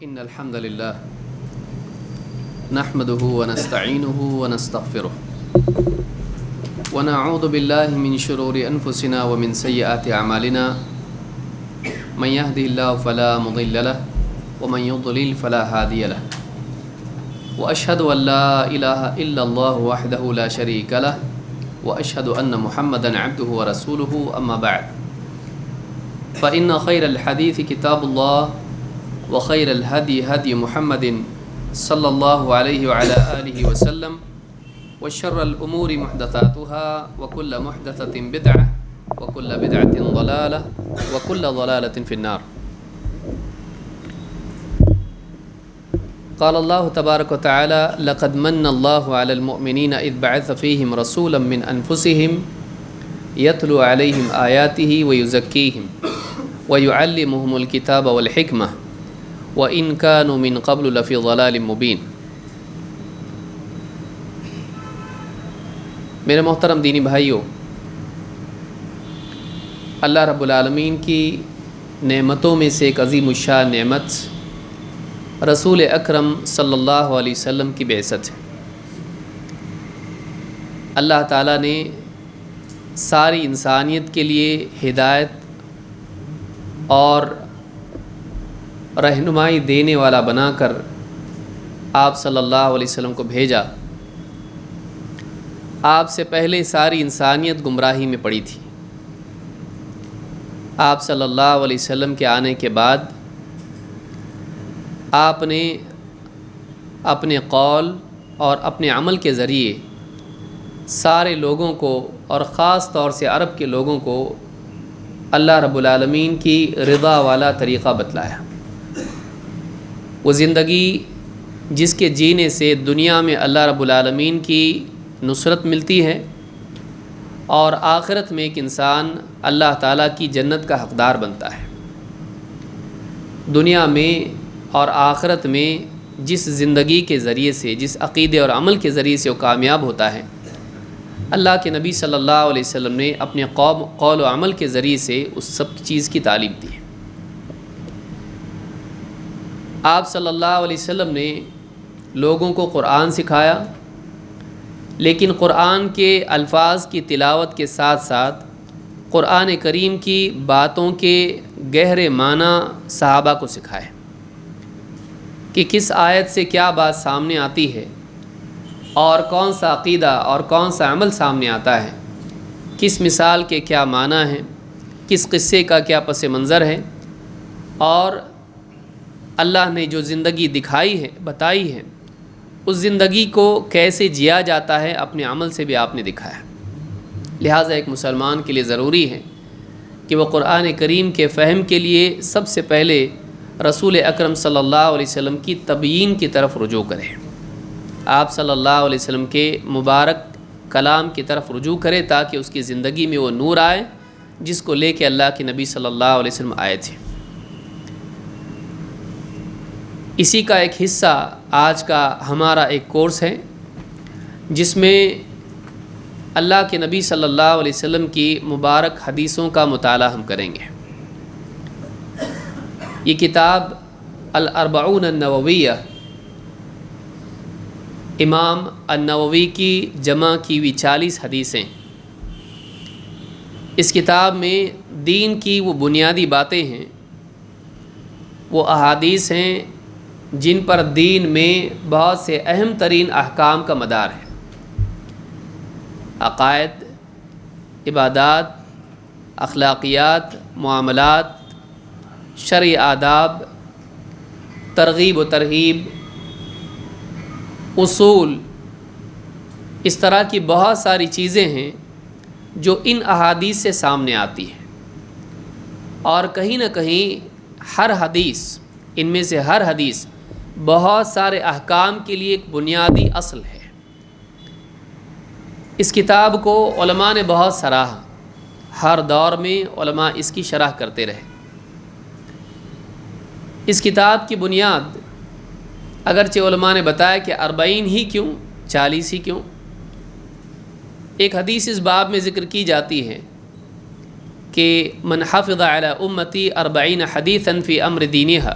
إن الحمد لله نحمده ونستعينه ونستغفره ونعوذ بالله من شرور أنفسنا ومن سيئات أعمالنا من يهده الله فلا مضل له ومن يضلل فلا هادي له وأشهد أن لا إله إلا الله وحده لا شريك له وأشهد أن محمدا عبده ورسوله أما بعد فإن خير الحديث كتاب الله وخير الهدي هدي محمد صلى الله عليه وعلى آله وسلم وشر الأمور محدثاتها وكل محدثة بدعة وكل بدعة ضلالة وكل ضلالة في النار. قال الله تبارك وتعالى لقد من الله على المؤمنين إذ بعث فيهم رسولا من أنفسهم يتلو عليهم آياته ويزكيهم ويعلمهم الكتاب والحكمة وإن كانوا من قبل لفي ضلال مبين. میرے محترم دینی بھائیوں، اللہ رب العالمین کی نعمتوں میں سے ایک عظیم الشان نعمت رسول اکرم صلی اللہ علیہ وسلم کی بعثت ہے. اللہ تعالیٰ نے ساری انسانیت کے لیے ہدایت اور رہنمائی دینے والا بنا کر آپ صلی اللہ علیہ وسلم کو بھیجا. آپ سے پہلے ساری انسانیت گمراہی میں پڑی تھی. آپ صلی اللہ علیہ وسلم کے آنے کے بعد آپ نے اپنے قول اور اپنے عمل کے ذریعے سارے لوگوں کو اور خاص طور سے عرب کے لوگوں کو اللہ رب العالمین کی رضا والا طریقہ بتلایا. وہ زندگی جس کے جینے سے دنیا میں اللہ رب العالمین کی نصرت ملتی ہے اور آخرت میں ایک انسان اللہ تعالیٰ کی جنت کا حقدار بنتا ہے. دنیا میں اور آخرت میں جس زندگی کے ذریعے سے، جس عقیدے اور عمل کے ذریعے سے وہ کامیاب ہوتا ہے، اللہ کے نبی صلی اللہ علیہ وسلم نے اپنے قول و عمل کے ذریعے سے اس سب چیز کی تعلیم دی ہے. آپ صلی اللہ علیہ وسلم نے لوگوں کو قرآن سکھایا، لیکن قرآن کے الفاظ کی تلاوت کے ساتھ ساتھ قرآن کریم کی باتوں کے گہرے معنی صحابہ کو سکھائے کہ کس آیت سے کیا بات سامنے آتی ہے اور کون سا عقیدہ اور کون سا عمل سامنے آتا ہے، کس مثال کے کیا معنی ہیں، کس قصے کا کیا پس منظر ہے، اور اللہ نے جو زندگی دکھائی ہے، بتائی ہے، اس زندگی کو کیسے جیا جاتا ہے اپنے عمل سے بھی آپ نے دکھایا. لہٰذا ایک مسلمان کے لیے ضروری ہے کہ وہ قرآن کریم کے فہم کے لیے سب سے پہلے رسول اکرم صلی اللہ علیہ وسلم کی تبیین کی طرف رجوع کرے. آپ صلی اللہ علیہ وسلم کے مبارک کلام کی طرف رجوع کرے تاکہ اس کی زندگی میں وہ نور آئے جس کو لے کے اللہ کے نبی صلی اللہ علیہ وسلم آئے تھے. اسی کا ایک حصہ آج کا ہمارا ایک کورس ہے جس میں اللہ کے نبی صلی اللہ علیہ وسلم کی مبارک حدیثوں کا مطالعہ ہم کریں گے. یہ کتاب الاربعون النوویہ امام النووی کی جمع کی ہوئی 40 حدیثیں. اس کتاب میں دین کی وہ بنیادی باتیں ہیں، وہ احادیث ہیں جن پر دین میں بہت سے اہم ترین احکام کا مدار ہے. عقائد، عبادات، اخلاقیات، معاملات، شرعی آداب، ترغیب و ترہیب، اصول، اس طرح کی بہت ساری چیزیں ہیں جو ان احادیث سے سامنے آتی ہیں. اور کہیں نہ کہیں ہر حدیث، ان میں سے ہر حدیث بہت سارے احکام کے لیے ایک بنیادی اصل ہے. اس کتاب کو علماء نے بہت سراہا، ہر دور میں علماء اس کی شرح کرتے رہے. اس کتاب کی بنیاد اگرچہ علماء نے بتایا کہ 40 ہی کیوں، 40 ہی کیوں، ایک حدیث اس باب میں ذکر کی جاتی ہے کہ من حفظ علی امتی 40 حدیثا فی امر دینہا،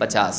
50।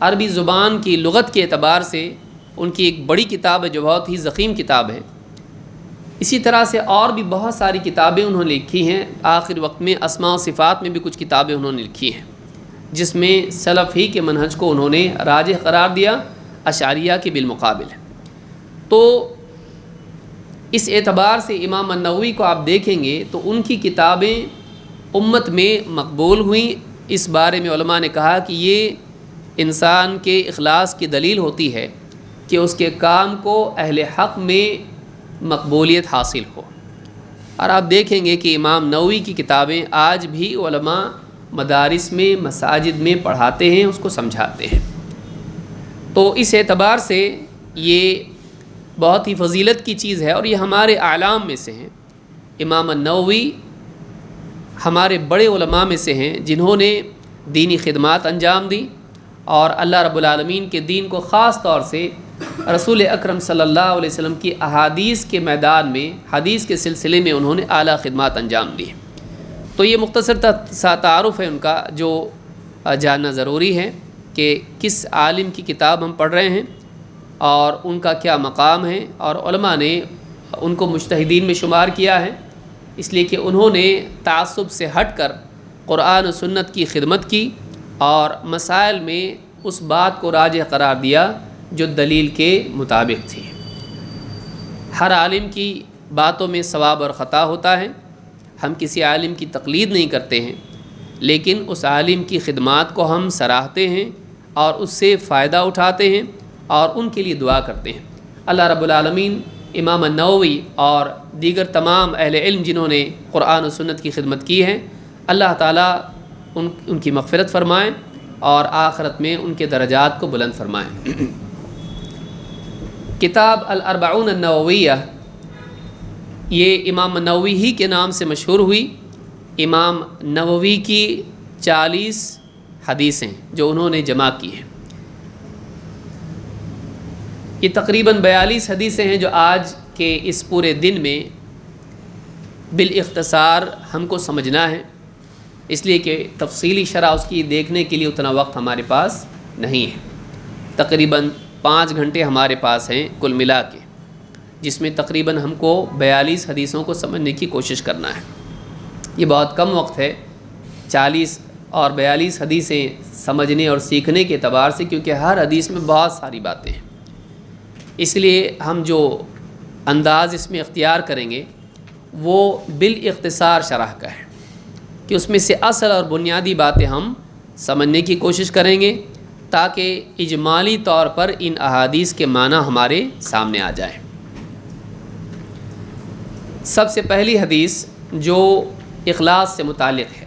عربی زبان کی لغت کے اعتبار سے ان کی ایک بڑی کتاب ہے جو بہت ہی ضخیم کتاب ہے۔ اسی طرح سے اور بھی بہت ساری کتابیں انہوں نے لکھی ہیں۔ آخر وقت میں اسماء و صفات میں بھی کچھ کتابیں انہوں نے لکھی ہیں جس میں سلف ہی کے منہج کو انہوں نے راجح قرار دیا اشعریہ کے بالمقابل۔ تو اس اعتبار سے امام النووی کو آپ دیکھیں گے تو ان کی کتابیں امت میں مقبول ہوئیں۔ اس بارے میں علماء نے کہا کہ یہ انسان کے اخلاص کی دلیل ہوتی ہے کہ اس کے کام کو اہل حق میں مقبولیت حاصل ہو۔ اور آپ دیکھیں گے کہ امام نووی کی کتابیں آج بھی علماء مدارس میں مساجد میں پڑھاتے ہیں، اس کو سمجھاتے ہیں۔ تو اس اعتبار سے یہ بہت ہی فضیلت کی چیز ہے اور یہ ہمارے اعلام میں سے ہیں۔ امام النووی ہمارے بڑے علماء میں سے ہیں جنہوں نے دینی خدمات انجام دی اور اللہ رب العالمین کے دین کو خاص طور سے رسول اکرم صلی اللہ علیہ وسلم کی احادیث کے میدان میں حدیث کے سلسلے میں انہوں نے اعلیٰ خدمات انجام دی۔ تو یہ مختصر سا تعارف ہے ان کا جو جاننا ضروری ہے کہ کس عالم کی کتاب ہم پڑھ رہے ہیں اور ان کا کیا مقام ہے، اور علماء نے ان کو مجتہدین میں شمار کیا ہے اس لیے کہ انہوں نے تعصب سے ہٹ کر قرآن و سنت کی خدمت کی اور مسائل میں اس بات کو راجح قرار دیا جو دلیل کے مطابق تھی۔ ہر عالم کی باتوں میں ثواب اور خطا ہوتا ہے، ہم کسی عالم کی تقلید نہیں کرتے ہیں، لیکن اس عالم کی خدمات کو ہم سراہتے ہیں اور اس سے فائدہ اٹھاتے ہیں اور ان کے لیے دعا کرتے ہیں۔ اللہ رب العالمین امام النووی اور دیگر تمام اہل علم جنہوں نے قرآن و سنت کی خدمت کی ہے، اللہ تعالیٰ ان کی مغفرت فرمائیں اور آخرت میں ان کے درجات کو بلند فرمائیں۔ کتاب الاربعون النوویہ یہ امام نووی ہی کے نام سے مشہور ہوئی۔ امام نووی کی 40 حدیثیں جو انہوں نے جمع کی ہیں، یہ تقریباً 42 حدیثیں ہیں جو آج کے اس پورے دن میں بالاختصار ہم کو سمجھنا ہے، اس لیے کہ تفصیلی شرح اس کی دیکھنے کے لیے اتنا وقت ہمارے پاس نہیں ہے۔ تقریباً 5 گھنٹے ہمارے پاس ہیں کل ملا کے، جس میں تقریباً ہم کو 42 حدیثوں کو سمجھنے کی کوشش کرنا ہے۔ یہ بہت کم وقت ہے 40 اور 42 حدیثیں سمجھنے اور سیکھنے کے اعتبار سے، کیونکہ ہر حدیث میں بہت ساری باتیں ہیں۔ اس لیے ہم جو انداز اس میں اختیار کریں گے وہ بالاختصار شرح کا ہے کہ اس میں سے اصل اور بنیادی باتیں ہم سمجھنے کی کوشش کریں گے تاکہ اجمالی طور پر ان احادیث کے معنی ہمارے سامنے آ جائیں۔ سب سے پہلی حدیث جو اخلاص سے متعلق ہے،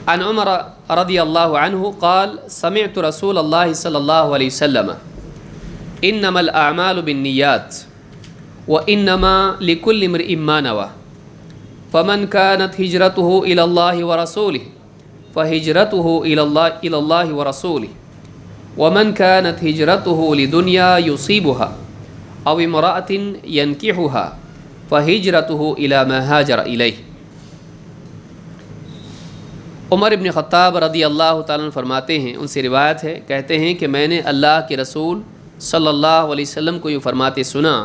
عن عمر رضی اللہ عنہ قال سمعت رسول اللہ صلی اللہ علیہ وسلم انما الاعمال بالنیات وانما لكل امرئ ما نوى فمن كانت هجرته الى الله ورسوله فهجرته الى الله ورسوله ومن كانت هجرته لدنيا يصيبها او امرأة ينكحها فهجرته الى ما هاجر اليه۔ عمر ابن خطاب رضی اللہ تعالیٰ عنہ فرماتے ہیں، ان سے روایت ہے، کہتے ہیں کہ میں نے اللہ کے رسول صلی اللہ علیہ وسلم کو یہ فرماتے سنا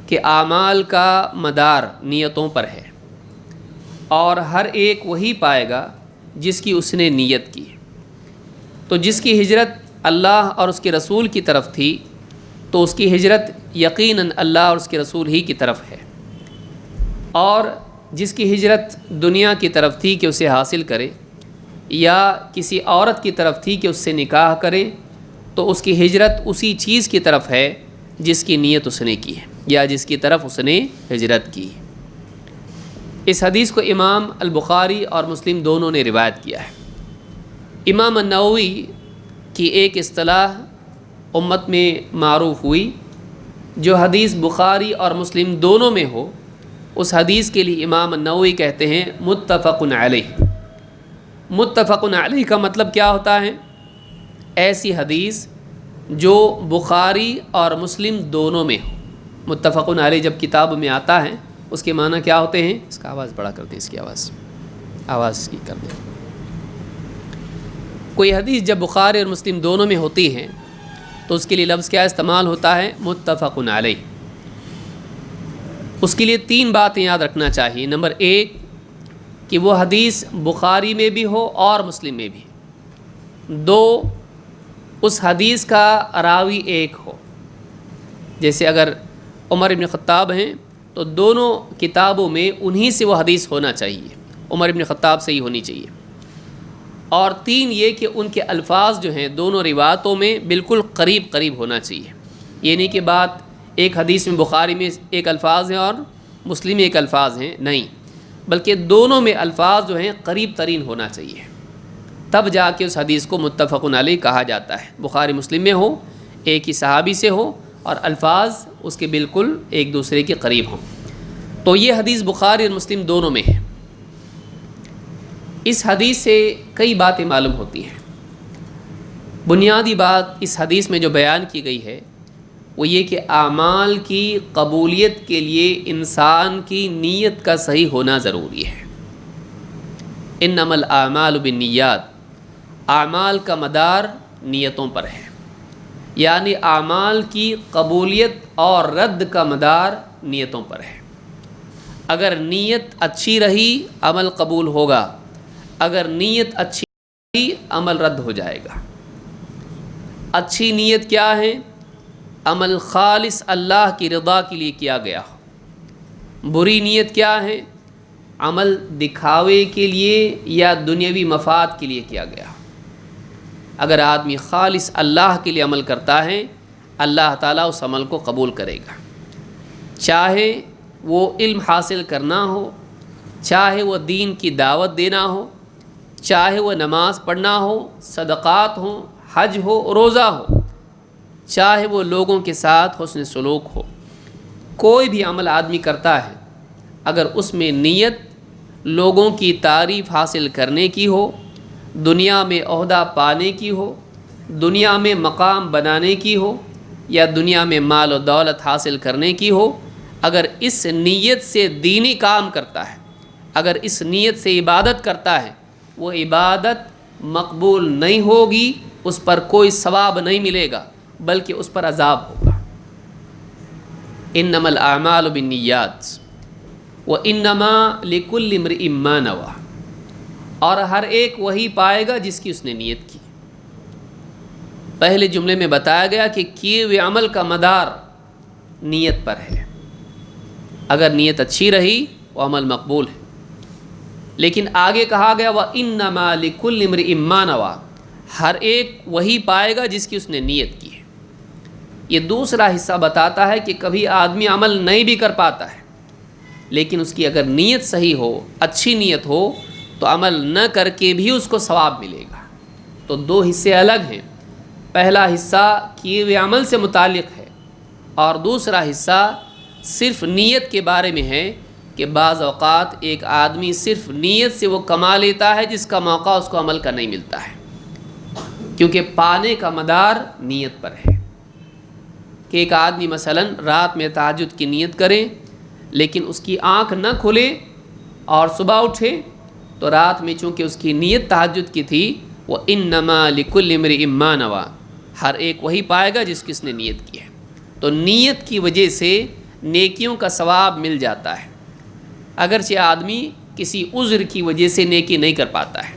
کہ اعمال کا مدار نیتوں پر ہے اور ہر ایک وہی پائے گا جس کی اس نے نیت کی۔ تو جس کی ہجرت اللہ اور اس کے رسول کی طرف تھی تو اس کی ہجرت یقیناً اللہ اور اس کے رسول ہی کی طرف ہے، اور جس کی ہجرت دنیا کی طرف تھی کہ اسے حاصل کرے یا کسی عورت کی طرف تھی کہ اس سے نکاح کرے تو اس کی ہجرت اسی چیز کی طرف ہے جس کی نیت اس نے کی ہے یا جس کی طرف اس نے ہجرت کی۔ اس حدیث کو امام البخاری اور مسلم دونوں نے روایت کیا ہے۔ امام النووی کی ایک اصطلاح امت میں معروف ہوئی، جو حدیث بخاری اور مسلم دونوں میں ہو اس حدیث کے لیے امام النووی کہتے ہیں متفق علیہ۔ متفق علیہ کا مطلب کیا ہوتا ہے؟ ایسی حدیث جو بخاری اور مسلم دونوں میں ہو۔ متفق علیہ جب کتاب میں آتا ہے اس کے معنی کیا ہوتے ہیں؟ اس کا آواز بڑا کر دیں، اس کی آواز کی کر دیں۔ کوئی حدیث جب بخاری اور مسلم دونوں میں ہوتی ہیں تو اس کے لیے لفظ کیا استعمال ہوتا ہے؟ متفق علیہ۔ اس کے لیے 3 باتیں یاد رکھنا چاہیے۔ نمبر 1 کہ وہ حدیث بخاری میں بھی ہو اور مسلم میں بھی۔ 2 اس حدیث کا راوی ایک ہو، جیسے اگر عمر بن خطاب ہیں تو دونوں کتابوں میں انہی سے وہ حدیث ہونا چاہیے، عمر بن خطاب سے ہی ہونی چاہیے۔ اور 3 یہ کہ ان کے الفاظ جو ہیں دونوں روایتوں میں بالکل قریب قریب ہونا چاہیے، یہ نہیں کہ بات ایک حدیث میں بخاری میں ایک الفاظ ہیں اور مسلم میں ایک الفاظ ہیں، نہیں، بلکہ دونوں میں الفاظ جو ہیں قریب ترین ہونا چاہیے، تب جا کے اس حدیث کو متفق علیہ کہا جاتا ہے۔ بخاری مسلم میں ہو، ایک ہی صحابی سے ہو اور الفاظ اس کے بالکل ایک دوسرے کے قریب ہوں، تو یہ حدیث بخاری اور مسلم دونوں میں ہے۔ اس حدیث سے کئی باتیں معلوم ہوتی ہیں۔ بنیادی بات اس حدیث میں جو بیان کی گئی ہے وہ یہ کہ اعمال کی قبولیت کے لیے انسان کی نیت کا صحیح ہونا ضروری ہے۔ انما الاعمال بالنیات، اعمال کا مدار نیتوں پر ہے، یعنی اعمال کی قبولیت اور رد کا مدار نیتوں پر ہے۔ اگر نیت اچھی رہی عمل قبول ہوگا، اگر نیت اچھی رہی عمل رد ہو جائے گا۔ اچھی نیت کیا ہے؟ عمل خالص اللہ کی رضا کے لیے کیا گیا ہو۔ بری نیت کیا ہے؟ عمل دکھاوے کے لیے یا دنیاوی مفاد کے لیے کیا گیا ہو۔ اگر آدمی خالص اللہ کے لیے عمل کرتا ہے، اللہ تعالیٰ اس عمل کو قبول کرے گا، چاہے وہ علم حاصل کرنا ہو، چاہے وہ دین کی دعوت دینا ہو، چاہے وہ نماز پڑھنا ہو، صدقات ہوں، حج ہو، روزہ ہو، چاہے وہ لوگوں کے ساتھ حسن سلوک ہو۔ کوئی بھی عمل آدمی کرتا ہے، اگر اس میں نیت لوگوں کی تعریف حاصل کرنے کی ہو، دنیا میں عہدہ پانے کی ہو، دنیا میں مقام بنانے کی ہو، یا دنیا میں مال و دولت حاصل کرنے کی ہو، اگر اس نیت سے دینی کام کرتا ہے، اگر اس نیت سے عبادت کرتا ہے، وہ عبادت مقبول نہیں ہوگی، اس پر کوئی ثواب نہیں ملے گا، بلکہ اس پر عذاب ہوگا۔ انما الاعمال بالنیات وانما لکل امرئ ما نوى، اور ہر ایک وہی پائے گا جس کی اس نے نیت کی۔ پہلے جملے میں بتایا گیا کہ کیے ہوئے عمل کا مدار نیت پر ہے، اگر نیت اچھی رہی وہ عمل مقبول ہے، لیکن آگے کہا گیا وانما لکل امرئ ما نوى، ہر ایک وہی پائے گا جس کی اس نے نیت کی ہے۔ یہ دوسرا حصہ بتاتا ہے کہ کبھی آدمی عمل نہیں بھی کر پاتا ہے، لیکن اس کی اگر نیت صحیح ہو، اچھی نیت ہو، تو عمل نہ کر کے بھی اس کو ثواب ملے گا۔ تو 2 حصے الگ ہیں، پہلا حصہ کیے ہوئے عمل سے متعلق ہے، اور دوسرا حصہ صرف نیت کے بارے میں ہے کہ بعض اوقات ایک آدمی صرف نیت سے وہ کما لیتا ہے جس کا موقع اس کو عمل کا نہیں ملتا ہے، کیونکہ پانے کا مدار نیت پر ہے۔ کہ ایک آدمی مثلا رات میں تہجد کی نیت کرے، لیکن اس کی آنکھ نہ کھلے اور صبح اٹھے، تو رات میں چونکہ اس کی نیت تہجد کی تھی، وہ انما لکل امرئ ما نوى، ہر ایک وہی پائے گا جس کی اس نے نیت کی ہے۔ تو نیت کی وجہ سے نیکیوں کا ثواب مل جاتا ہے، اگرچہ آدمی کسی عذر کی وجہ سے نیکی نہیں کر پاتا ہے۔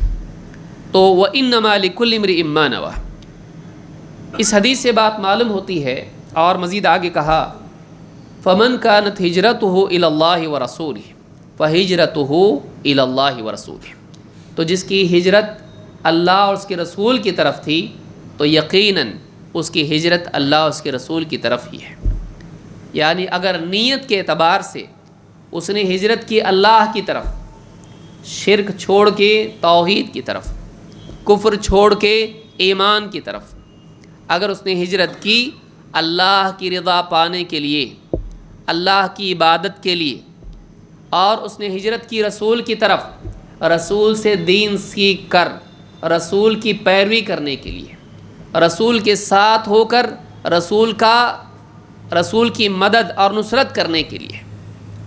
تو وانما لکل امرئ ما نوى، اس حدیث سے بات معلوم ہوتی ہے، اور مزید آگے کہا فمن كانت ہجرته الى اللہ ورسولہ فہجرته الى اللہ ورسولہ، تو جس کی ہجرت اللہ اور اس کے رسول کی طرف تھی تو یقیناً اس کی ہجرت اللہ اور اس کے رسول کی طرف ہی ہے۔ یعنی اگر نیت کے اعتبار سے اس نے ہجرت کی اللہ کی طرف، شرک چھوڑ کے توحید کی طرف، کفر چھوڑ کے ایمان کی طرف، اگر اس نے ہجرت کی اللہ کی رضا پانے کے لیے، اللہ کی عبادت کے لیے، اور اس نے ہجرت کی رسول کی طرف، رسول سے دین سیکھ کر رسول کی پیروی کرنے کے لیے، رسول کے ساتھ ہو کر رسول کی مدد اور نصرت کرنے کے لیے،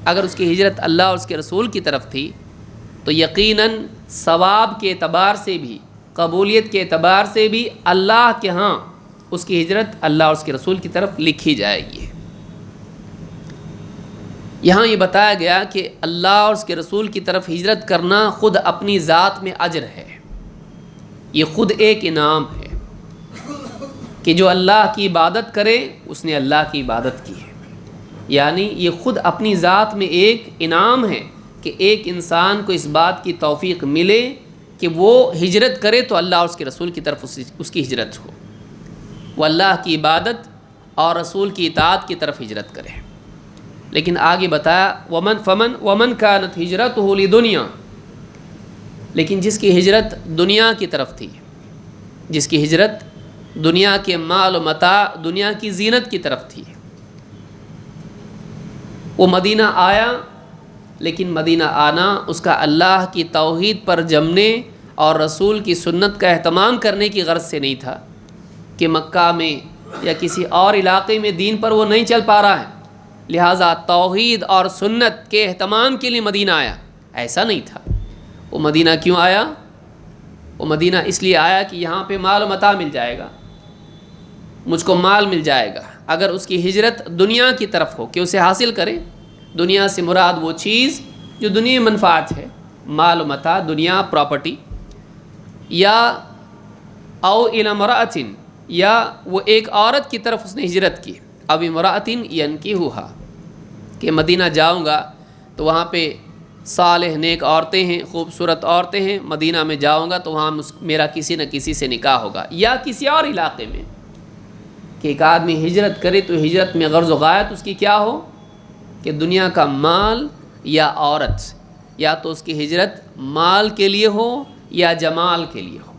اگر اس کی ہجرت اللہ اور اس کے رسول کی طرف تھی تو یقیناً ثواب کے اعتبار سے بھی، قبولیت کے اعتبار سے بھی اللہ کے ہاں اس کی ہجرت اللہ اور اس کے رسول کی طرف لکھی جائے گی۔ یہاں یہ بتایا گیا کہ اللہ اور اس کے رسول کی طرف ہجرت کرنا خود اپنی ذات میں اجر ہے، یہ خود ایک انعام ہے کہ جو اللہ کی عبادت کرے اس نے اللہ کی عبادت کی ہے، یعنی یہ خود اپنی ذات میں ایک انعام ہے کہ ایک انسان کو اس بات کی توفیق ملے کہ وہ ہجرت کرے تو اللہ اور اس کے رسول کی طرف اس کی ہجرت ہو، وہ اللہ کی عبادت اور رسول کی اطاعت کی طرف ہجرت کرے۔ لیکن آگے بتایا ومن کانت ہجرتہ لدنیا، لیکن جس کی ہجرت دنیا کی طرف تھی، جس کی ہجرت دنیا کے مال و متاع، دنیا کی زینت کی طرف تھی، وہ مدینہ آیا، لیکن مدینہ آنا اس کا اللہ کی توحید پر جمنے اور رسول کی سنت کا اہتمام کرنے کی غرض سے نہیں تھا کہ مکہ میں یا کسی اور علاقے میں دین پر وہ نہیں چل پا رہا ہے لہٰذا توحید اور سنت کے اہتمام کے لیے مدینہ آیا، ایسا نہیں تھا۔ وہ مدینہ کیوں آیا؟ وہ مدینہ اس لیے آیا کہ یہاں پہ مال و متاع مل جائے گا، مجھ کو مال مل جائے گا۔ اگر اس کی ہجرت دنیا کی طرف ہو کہ اسے حاصل کرے، دنیا سے مراد وہ چیز جو دنیا منفعت ہے، مال و متاع، دنیا، پراپرٹی، یا او الی امرأۃ، یا وہ ایک عورت کی طرف اس نے ہجرت کی، اب امرأۃ ینکحھا، کہ مدینہ جاؤں گا تو وہاں پہ صالح نیک عورتیں ہیں، خوبصورت عورتیں ہیں، مدینہ میں جاؤں گا تو وہاں میرا کسی نہ کسی سے نکاح ہوگا، یا کسی اور علاقے میں کہ ایک آدمی ہجرت کرے تو ہجرت میں غرض و غایت اس کی کیا ہو کہ دنیا کا مال یا عورت، یا تو اس کی ہجرت مال کے لیے ہو یا جمال کے لیے ہو۔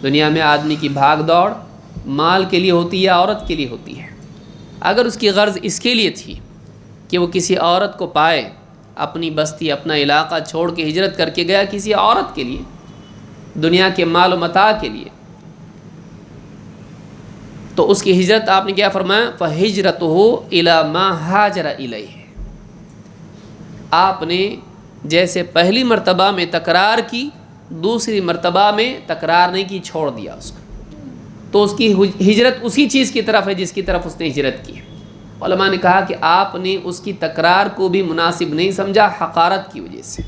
دنیا میں آدمی کی بھاگ دوڑ مال کے لیے ہوتی ہے یا عورت کے لیے ہوتی ہے؟ اگر اس کی غرض اس کے لیے تھی کہ وہ کسی عورت کو پائے، اپنی بستی، اپنا علاقہ چھوڑ کے ہجرت کر کے گیا کسی عورت کے لیے، دنیا کے مال و متاع کے لیے، تو اس کی ہجرت آپ نے کیا فرمایا؟ فَهِجْرَتُهُ إِلَى مَا هَاجَرَ إِلَيْهِ۔ آپ نے جیسے پہلی مرتبہ میں تکرار کی، دوسری مرتبہ میں تکرار نہیں کی، چھوڑ دیا اس کو، تو اس کی ہجرت اسی چیز کی طرف ہے جس کی طرف اس نے ہجرت کی۔ علماء نے کہا کہ آپ نے اس کی تکرار کو بھی مناسب نہیں سمجھا حقارت کی وجہ سے،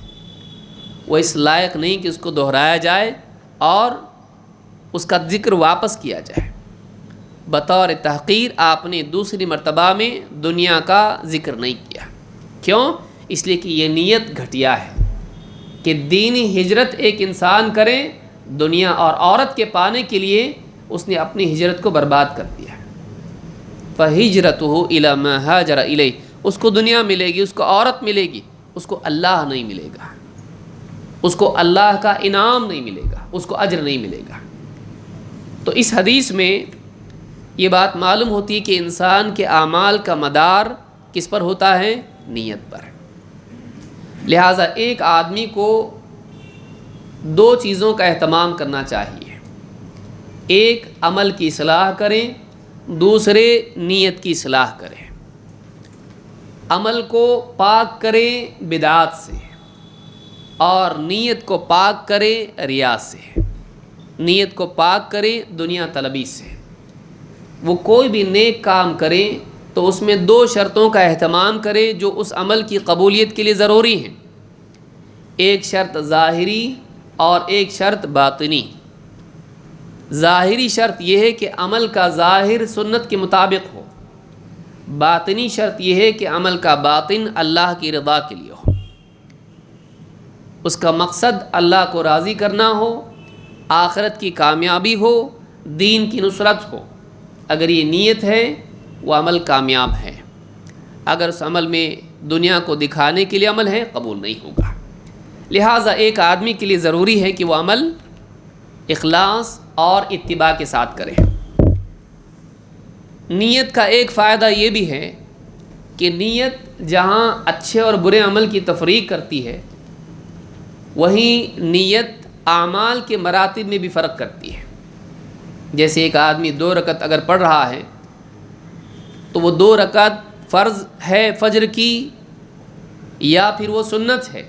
وہ اس لائق نہیں کہ اس کو دہرایا جائے اور اس کا ذکر واپس کیا جائے۔ بطور تحقیر آپ نے دوسری مرتبہ میں دنیا کا ذکر نہیں کیا۔ کیوں؟ اس لیے کہ یہ نیت گھٹیا ہے کہ دینی ہجرت ایک انسان کرے، دنیا اور عورت کے پانے کے لیے اس نے اپنی ہجرت کو برباد کر دیا۔ فَهِجْرَتُهُ إِلَى مَا هَاجَرَ إِلَيْهِ، اس کو دنیا ملے گی، اس کو عورت ملے گی، اس کو اللہ نہیں ملے گا، اس کو اللہ کا انعام نہیں ملے گا، اس کو اجر نہیں ملے گا۔ تو اس حدیث میں یہ بات معلوم ہوتی ہے کہ انسان کے اعمال کا مدار کس پر ہوتا ہے؟ نیت پر۔ لہٰذا ایک آدمی کو دو چیزوں کا اہتمام کرنا چاہیے، ایک عمل کی اصلاح کریں، دوسرے نیت کی اصلاح کریں۔ عمل کو پاک کریں بدعات سے اور نیت کو پاک کریں ریا سے، نیت کو پاک کریں دنیا طلبی سے۔ وہ کوئی بھی نیک کام کرے تو اس میں دو شرطوں کا اہتمام کرے جو اس عمل کی قبولیت کے لیے ضروری ہیں، ایک شرط ظاہری اور ایک شرط باطنی۔ ظاہری شرط یہ ہے کہ عمل کا ظاہر سنت کے مطابق ہو، باطنی شرط یہ ہے کہ عمل کا باطن اللہ کی رضا کے لیے ہو، اس کا مقصد اللہ کو راضی کرنا ہو، آخرت کی کامیابی ہو، دین کی نصرت ہو۔ اگر یہ نیت ہے وہ عمل کامیاب ہے، اگر اس عمل میں دنیا کو دکھانے کے لیے عمل ہے قبول نہیں ہوگا۔ لہٰذا ایک آدمی کے لیے ضروری ہے کہ وہ عمل اخلاص اور اتباع کے ساتھ کرے۔ نیت کا ایک فائدہ یہ بھی ہے کہ نیت جہاں اچھے اور برے عمل کی تفریق کرتی ہے، وہیں نیت اعمال کے مراتب میں بھی فرق کرتی ہے۔ جیسے ایک آدمی 2 رکعت اگر پڑھ رہا ہے تو وہ 2 رکعت فرض ہے فجر کی یا پھر وہ سنت ہے۔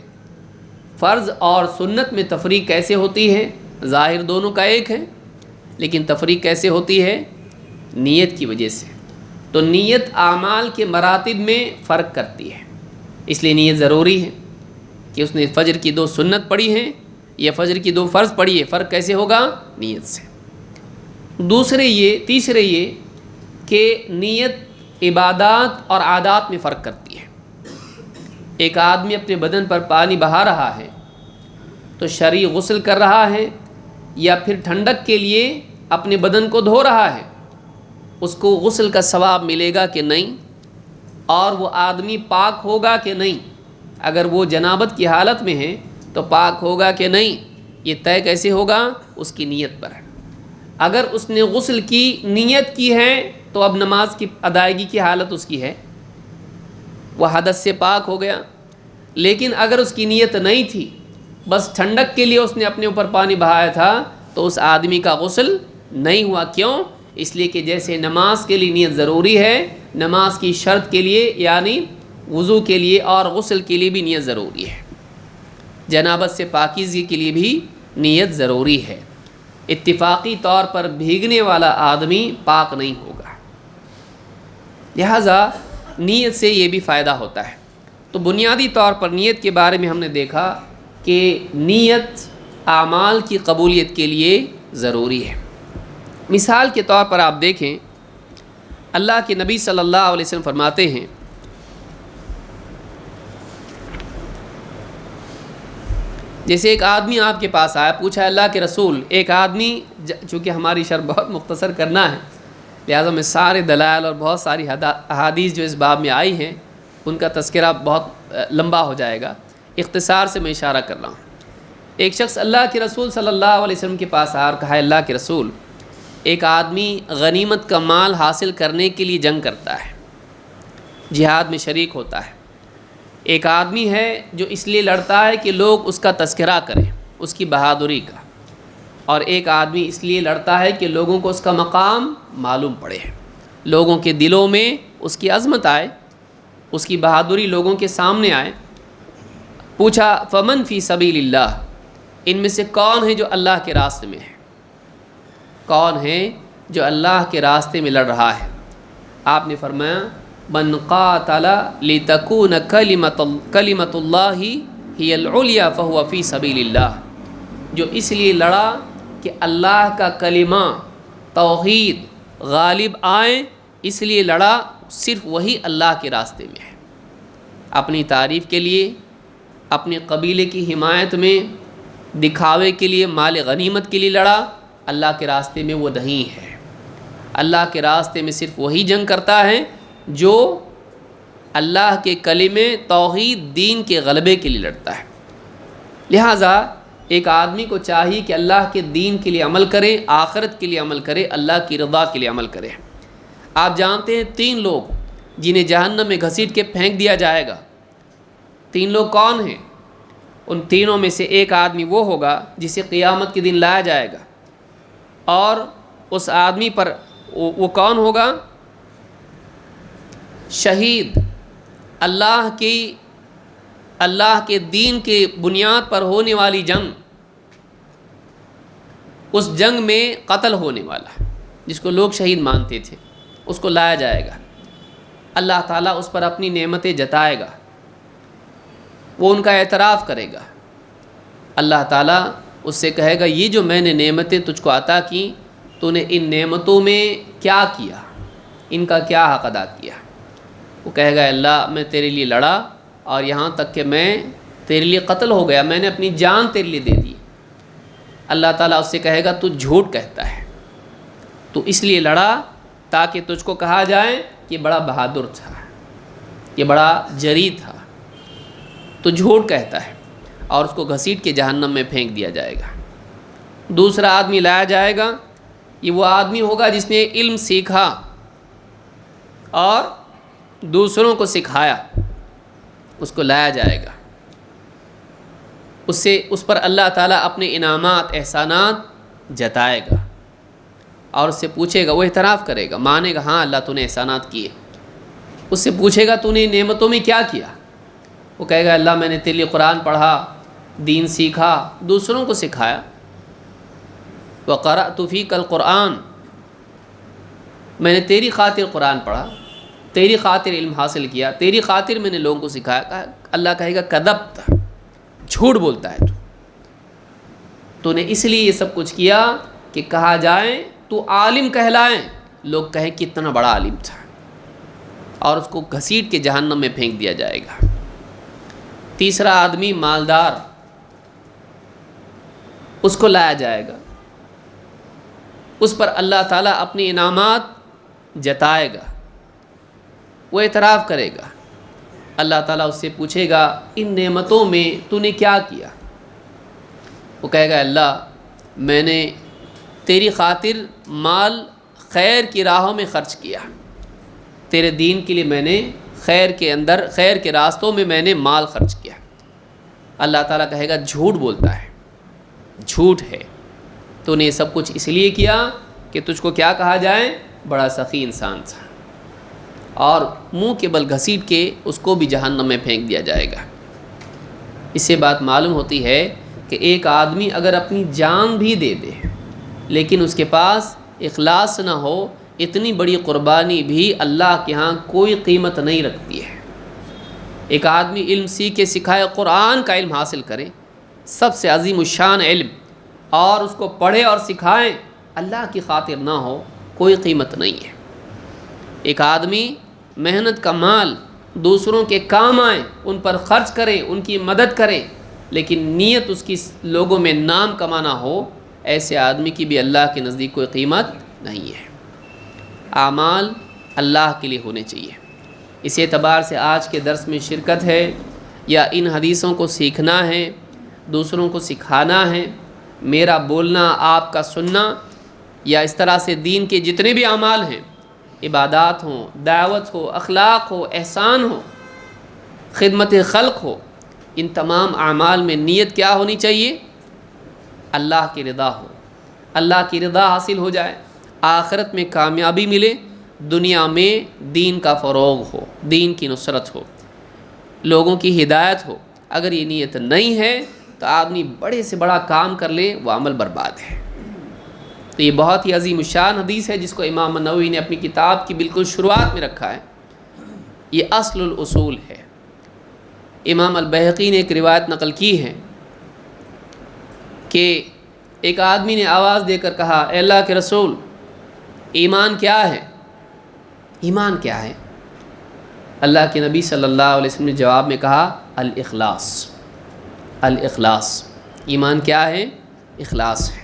فرض اور سنت میں تفریق کیسے ہوتی ہے؟ ظاہر دونوں کا ایک ہے، لیکن تفریق کیسے ہوتی ہے؟ نیت کی وجہ سے۔ تو نیت اعمال کے مراتب میں فرق کرتی ہے، اس لیے نیت ضروری ہے کہ اس نے فجر کی 2 سنت پڑھی ہیں یا فجر کی 2 فرض پڑھی ہے، فرق کیسے ہوگا؟ نیت سے۔ تیسرے یہ کہ نیت عبادات اور عادات میں فرق کرتی ہے۔ ایک آدمی اپنے بدن پر پانی بہا رہا ہے تو شرعی غسل کر رہا ہے یا پھر ٹھنڈک کے لیے اپنے بدن کو دھو رہا ہے، اس کو غسل کا ثواب ملے گا کہ نہیں؟ اور وہ آدمی پاک ہوگا کہ نہیں؟ اگر وہ جنابت کی حالت میں ہے تو پاک ہوگا کہ نہیں؟ یہ طے کیسے ہوگا؟ اس کی نیت پر ہے۔ اگر اس نے غسل کی نیت کی ہے تو اب نماز کی ادائیگی کی حالت اس کی ہے، وہ حدث سے پاک ہو گیا۔ لیکن اگر اس کی نیت نہیں تھی، بس ٹھنڈک کے لیے اس نے اپنے اوپر پانی بہایا تھا، تو اس آدمی کا غسل نہیں ہوا۔ کیوں؟ اس لیے کہ جیسے نماز کے لیے نیت ضروری ہے، نماز کی شرط کے لیے یعنی وضو کے لیے اور غسل کے لیے بھی نیت ضروری ہے، جنابت سے پاکیزگی کے لیے بھی نیت ضروری ہے۔ اتفاقی طور پر بھیگنے والا آدمی پاک نہیں ہوگا، لہذا نیت سے یہ بھی فائدہ ہوتا ہے۔ تو بنیادی طور پر نیت کے بارے میں ہم نے دیکھا کہ نیت اعمال کی قبولیت کے لیے ضروری ہے۔ مثال کے طور پر آپ دیکھیں، اللہ کے نبی صلی اللہ علیہ وسلم فرماتے ہیں جیسے ایک آدمی آپ کے پاس آیا، پوچھا اللہ کے رسول، ایک آدمی، چونکہ ہماری شرح بہت مختصر کرنا ہے لہٰذا میں سارے دلائل اور بہت ساری احادیث جو اس باب میں آئی ہیں ان کا تذکرہ بہت لمبا ہو جائے گا، اختصار سے میں اشارہ کر رہا ہوں۔ ایک شخص اللہ کے رسول صلی اللہ علیہ وسلم کے پاس آیا اور کہا، اللہ کے رسول، ایک آدمی غنیمت کا مال حاصل کرنے کے لیے جنگ کرتا ہے، جہاد میں شریک ہوتا ہے۔ ایک آدمی ہے جو اس لیے لڑتا ہے کہ لوگ اس کا تذکرہ کریں، اس کی بہادری کا، اور ایک آدمی اس لیے لڑتا ہے کہ لوگوں کو اس کا مقام معلوم پڑے، لوگوں کے دلوں میں اس کی عظمت آئے، اس کی بہادری لوگوں کے سامنے آئے۔ پوچھا فمن فی سبیل اللہ، ان میں سے کون ہے جو اللہ کے راستے میں ہے؟ کون ہے جو اللہ کے راستے میں لڑ رہا ہے؟ آپ نے فرمایا من قاتل لتکون کلمۃ اللہ ہی العلیٰ فہو فی سبیل اللہ، جو اس لیے لڑا کہ اللہ کا کلمہ توحید غالب آئیں، اس لیے لڑا، صرف وہی اللہ کے راستے میں ہے۔ اپنی تعریف کے لیے، اپنے قبیلے کی حمایت میں، دکھاوے کے لیے، مال غنیمت کے لیے لڑا، اللہ کے راستے میں وہ نہیں ہے۔ اللہ کے راستے میں صرف وہی جنگ کرتا ہے جو اللہ کے کلمے توحید دین کے غلبے کے لیے لڑتا ہے۔ لہٰذا ایک آدمی کو چاہیے کہ اللہ کے دین کے لیے عمل کرے، آخرت کے لیے عمل کرے، اللہ کی رضا کے لیے عمل کرے۔ آپ جانتے ہیں 3 لوگ جنہیں جہنم میں گھسیٹ کے پھینک دیا جائے گا، 3 لوگ کون ہیں؟ ان تینوں میں سے ایک آدمی وہ ہوگا جسے قیامت کے دن لایا جائے گا، اور اس آدمی پر وہ کون ہوگا؟ شہید، اللہ کے دین کے بنیاد پر ہونے والی جنگ، اس جنگ میں قتل ہونے والا جس کو لوگ شہید مانتے تھے، اس کو لایا جائے گا۔ اللہ تعالیٰ اس پر اپنی نعمتیں جتائے گا، وہ ان کا اعتراف کرے گا۔ اللہ تعالیٰ اس سے کہے گا یہ جو میں نے نعمتیں تجھ کو عطا کی، تو نے ان نعمتوں میں کیا کیا، ان کا کیا حق ادا کیا؟ وہ کہے گا اللہ میں تیرے لیے لڑا اور یہاں تک کہ میں تیرے لیے قتل ہو گیا، میں نے اپنی جان تیرے لیے دے دی۔ اللہ تعالیٰ اس سے کہے گا تو جھوٹ کہتا ہے، تو اس لیے لڑا تاکہ تجھ کو کہا جائے کہ بڑا بہادر تھا، یہ بڑا جری تھا، تو جھوٹ کہتا ہے، اور اس کو گھسیٹ کے جہنم میں پھینک دیا جائے گا۔ دوسرا آدمی لایا جائے گا، یہ وہ آدمی ہوگا جس نے علم سیکھا اور دوسروں کو سکھایا، اس کو لایا جائے گا۔ اس پر اللہ تعالیٰ اپنے انعامات احسانات جتائے گا اور اس سے پوچھے گا، وہ اعتراف کرے گا، مانے گا ہاں اللہ تو نے احسانات کیے۔ اس سے پوچھے گا تو نے نعمتوں میں کیا کیا؟ وہ کہے گا اللہ میں نے تیرے لیے قرآن پڑھا، دین سیکھا، دوسروں کو سکھایا۔ وقرأت فیک القرآن، میں نے تیری خاطر قرآن پڑھا، تیری خاطر علم حاصل کیا، تیری خاطر میں نے لوگوں کو سکھایا۔ اللہ کہے گا کذبت، جھوٹ بولتا ہے تو نے اس لیے یہ سب کچھ کیا کہ کہا جائے تو عالم کہلائیں، لوگ کہیں کتنا بڑا عالم تھا، اور اس کو گھسیٹ کے جہنم میں پھینک دیا جائے گا۔ تیسرا آدمی مالدار، اس کو لایا جائے گا، اس پر اللہ تعالیٰ اپنے انعامات جتائے گا، وہ اعتراف کرے گا۔ اللہ تعالیٰ اس سے پوچھے گا ان نعمتوں میں تو نے کیا کیا؟ وہ کہے گا اللہ میں نے تیری خاطر مال خیر کی راہوں میں خرچ کیا، تیرے دین کے لیے میں نے خیر کے راستوں میں نے مال خرچ کیا۔ اللہ تعالیٰ کہے گا جھوٹ بولتا ہے، جھوٹ ہے، تو نے سب کچھ اس لیے کیا کہ تجھ کو کیا کہا جائے؟ بڑا سخی انسان تھا، اور منہ کے بل گھسیٹ کے اس کو بھی جہنم میں پھینک دیا جائے گا۔ اس سے بات معلوم ہوتی ہے کہ ایک آدمی اگر اپنی جان بھی دے دے لیکن اس کے پاس اخلاص نہ ہو، اتنی بڑی قربانی بھی اللہ کے ہاں کوئی قیمت نہیں رکھتی ہے۔ ایک آدمی علم سیکھے سکھائے، قرآن کا علم حاصل کرے، سب سے عظیم الشان علم، اور اس کو پڑھے اور سکھائیں، اللہ کی خاطر نہ ہو کوئی قیمت نہیں ہے۔ ایک آدمی محنت کا مال دوسروں کے کام آئے، ان پر خرچ کرے، ان کی مدد کرے، لیکن نیت اس کی لوگوں میں نام کمانا ہو، ایسے آدمی کی بھی اللہ کے نزدیک کوئی قیمت نہیں ہے۔ اعمال اللہ کے لیے ہونے چاہیے۔ اس اعتبار سے آج کے درس میں شرکت ہے یا ان حدیثوں کو سیکھنا ہے، دوسروں کو سکھانا ہے، میرا بولنا، آپ کا سننا، یا اس طرح سے دین کے جتنے بھی اعمال ہیں، عبادات ہوں، دعوت ہو، اخلاق ہو، احسان ہو، خدمت خلق ہو، ان تمام اعمال میں نیت کیا ہونی چاہیے؟ اللہ کی رضا ہو، اللہ کی رضا حاصل ہو جائے، آخرت میں کامیابی ملے، دنیا میں دین کا فروغ ہو، دین کی نصرت ہو، لوگوں کی ہدایت ہو۔ اگر یہ نیت نہیں ہے تو آدمی بڑے سے بڑا کام کر لے، وہ عمل برباد ہے۔ تو یہ بہت ہی عظیم الشان حدیث ہے جس کو امام نووی نے اپنی کتاب کی بالکل شروعات میں رکھا ہے۔ یہ اصل الاصول ہے۔ امام البیہقی نے ایک روایت نقل کی ہے کہ ایک آدمی نے آواز دے کر کہا اے اللہ کے رسول، ایمان کیا ہے؟ ایمان کیا ہے؟ اللہ کے نبی صلی اللہ علیہ وسلم نے جواب میں کہا الاخلاص، الاخلاص۔ ایمان کیا ہے؟ اخلاص ہے۔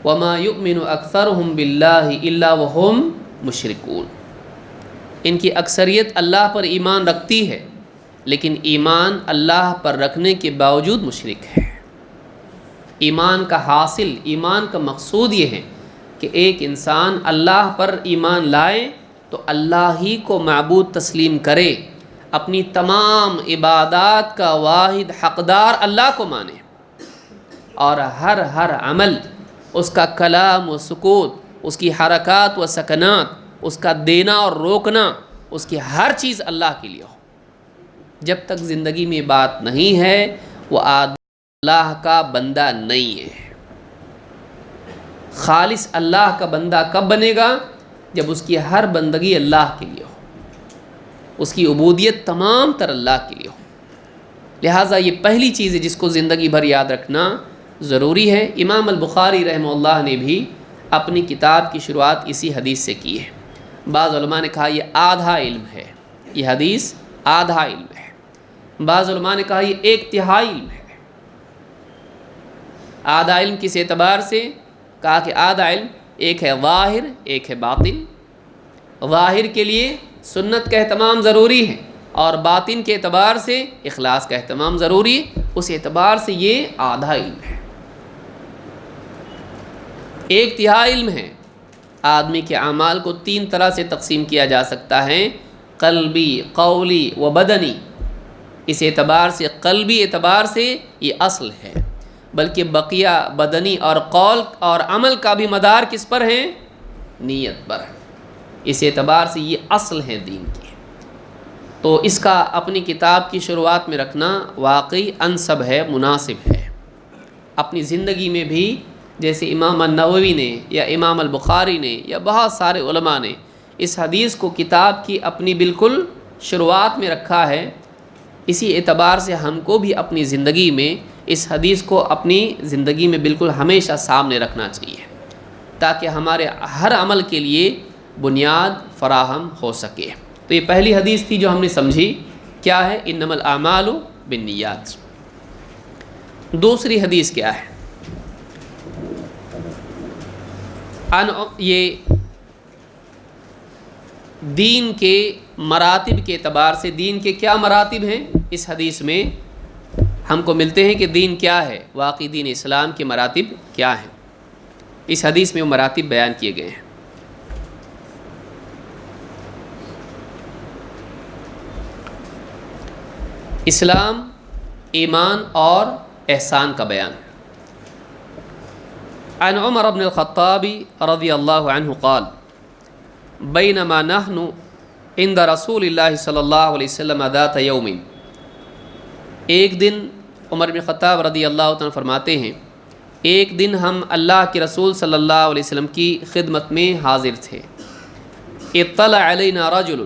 وما یؤمن اکثرهم باللہ الا وهم مشرکون۔ ان کی اکثریت اللہ پر ایمان رکھتی ہے لیکن ایمان اللہ پر رکھنے کے باوجود مشرک ہے۔ ایمان کا حاصل، ایمان کا مقصود یہ ہے کہ ایک انسان اللہ پر ایمان لائے تو اللہ ہی کو معبود تسلیم کرے، اپنی تمام عبادات کا واحد حقدار اللہ کو مانے، اور ہر عمل، اس کا کلام و سکوت، اس کی حرکات و سکنات، اس کا دینا اور روکنا، اس کی ہر چیز اللہ کے لیے ہو۔ جب تک زندگی میں بات نہیں ہے وہ آدمی اللہ کا بندہ نہیں ہے۔ خالص اللہ کا بندہ کب بنے گا؟ جب اس کی ہر بندگی اللہ کے لیے ہو، اس کی عبودیت تمام تر اللہ کے لیے ہو۔ لہٰذا یہ پہلی چیز ہے جس کو زندگی بھر یاد رکھنا ضروری ہے۔ امام البخاری رحمہ اللہ نے بھی اپنی کتاب کی شروعات اسی حدیث سے کی ہے۔ بعض علماء نے کہا یہ آدھا علم ہے، یہ حدیث آدھا علم ہے۔ بعض علماء نے کہا یہ ایک تہائی علم ہے۔ آدھا علم کس اعتبار سے؟ کہا کہ آدھا علم ایک ہے ظاہر، ایک ہے باطن۔ ظاہر کے لیے سنت کا اہتمام ضروری ہے، اور باطن کے اعتبار سے اخلاص کا اہتمام ضروری ہے۔ اس اعتبار سے یہ آدھا علم ہے۔ ایک تہائی علم ہے۔ آدمی کے اعمال کو تین طرح سے تقسیم کیا جا سکتا ہے، قلبی، قولی و بدنی۔ اس اعتبار سے، قلبی اعتبار سے یہ اصل ہے، بلکہ بقیہ بدنی اور قول اور عمل کا بھی مدار کس پر ہے؟ نیت پر۔ اس اعتبار سے یہ اصل ہے دین کی۔ تو اس کا اپنی کتاب کی شروعات میں رکھنا واقعی انسب ہے، مناسب ہے۔ اپنی زندگی میں بھی، جیسے امام النووی نے یا امام البخاری نے یا بہت سارے علماء نے اس حدیث کو کتاب کی اپنی بالکل شروعات میں رکھا ہے، اسی اعتبار سے ہم کو بھی اپنی زندگی میں اس حدیث کو اپنی زندگی میں بالکل ہمیشہ سامنے رکھنا چاہیے، تاکہ ہمارے ہر عمل کے لیے بنیاد فراہم ہو سکے۔ تو یہ پہلی حدیث تھی جو ہم نے سمجھی، کیا ہے؟ انما الاعمال بالنیات۔ دوسری حدیث کیا ہے؟ یہ دین کے مراتب کے اعتبار سے، دین کے کیا مراتب ہیں اس حدیث میں ہم کو ملتے ہیں کہ دین کیا ہے، واقعی دین اسلام کے مراتب کیا ہیں، اس حدیث میں وہ مراتب بیان کیے گئے ہیں۔ اسلام، ایمان اور احسان کا بیان۔ عن عمر بن الخطاب رضی اللہ عنہ قال بینما نحن عند رسول اللہ صلی اللہ علیہ وسلم ذات یوم، ایک دن عمر بن خطاب رضی اللہ عنہ فرماتے ہیں ایک دن ہم اللہ کے رسول صلی اللہ علیہ وسلم کی خدمت میں حاضر تھے، اطلع علینا رجل،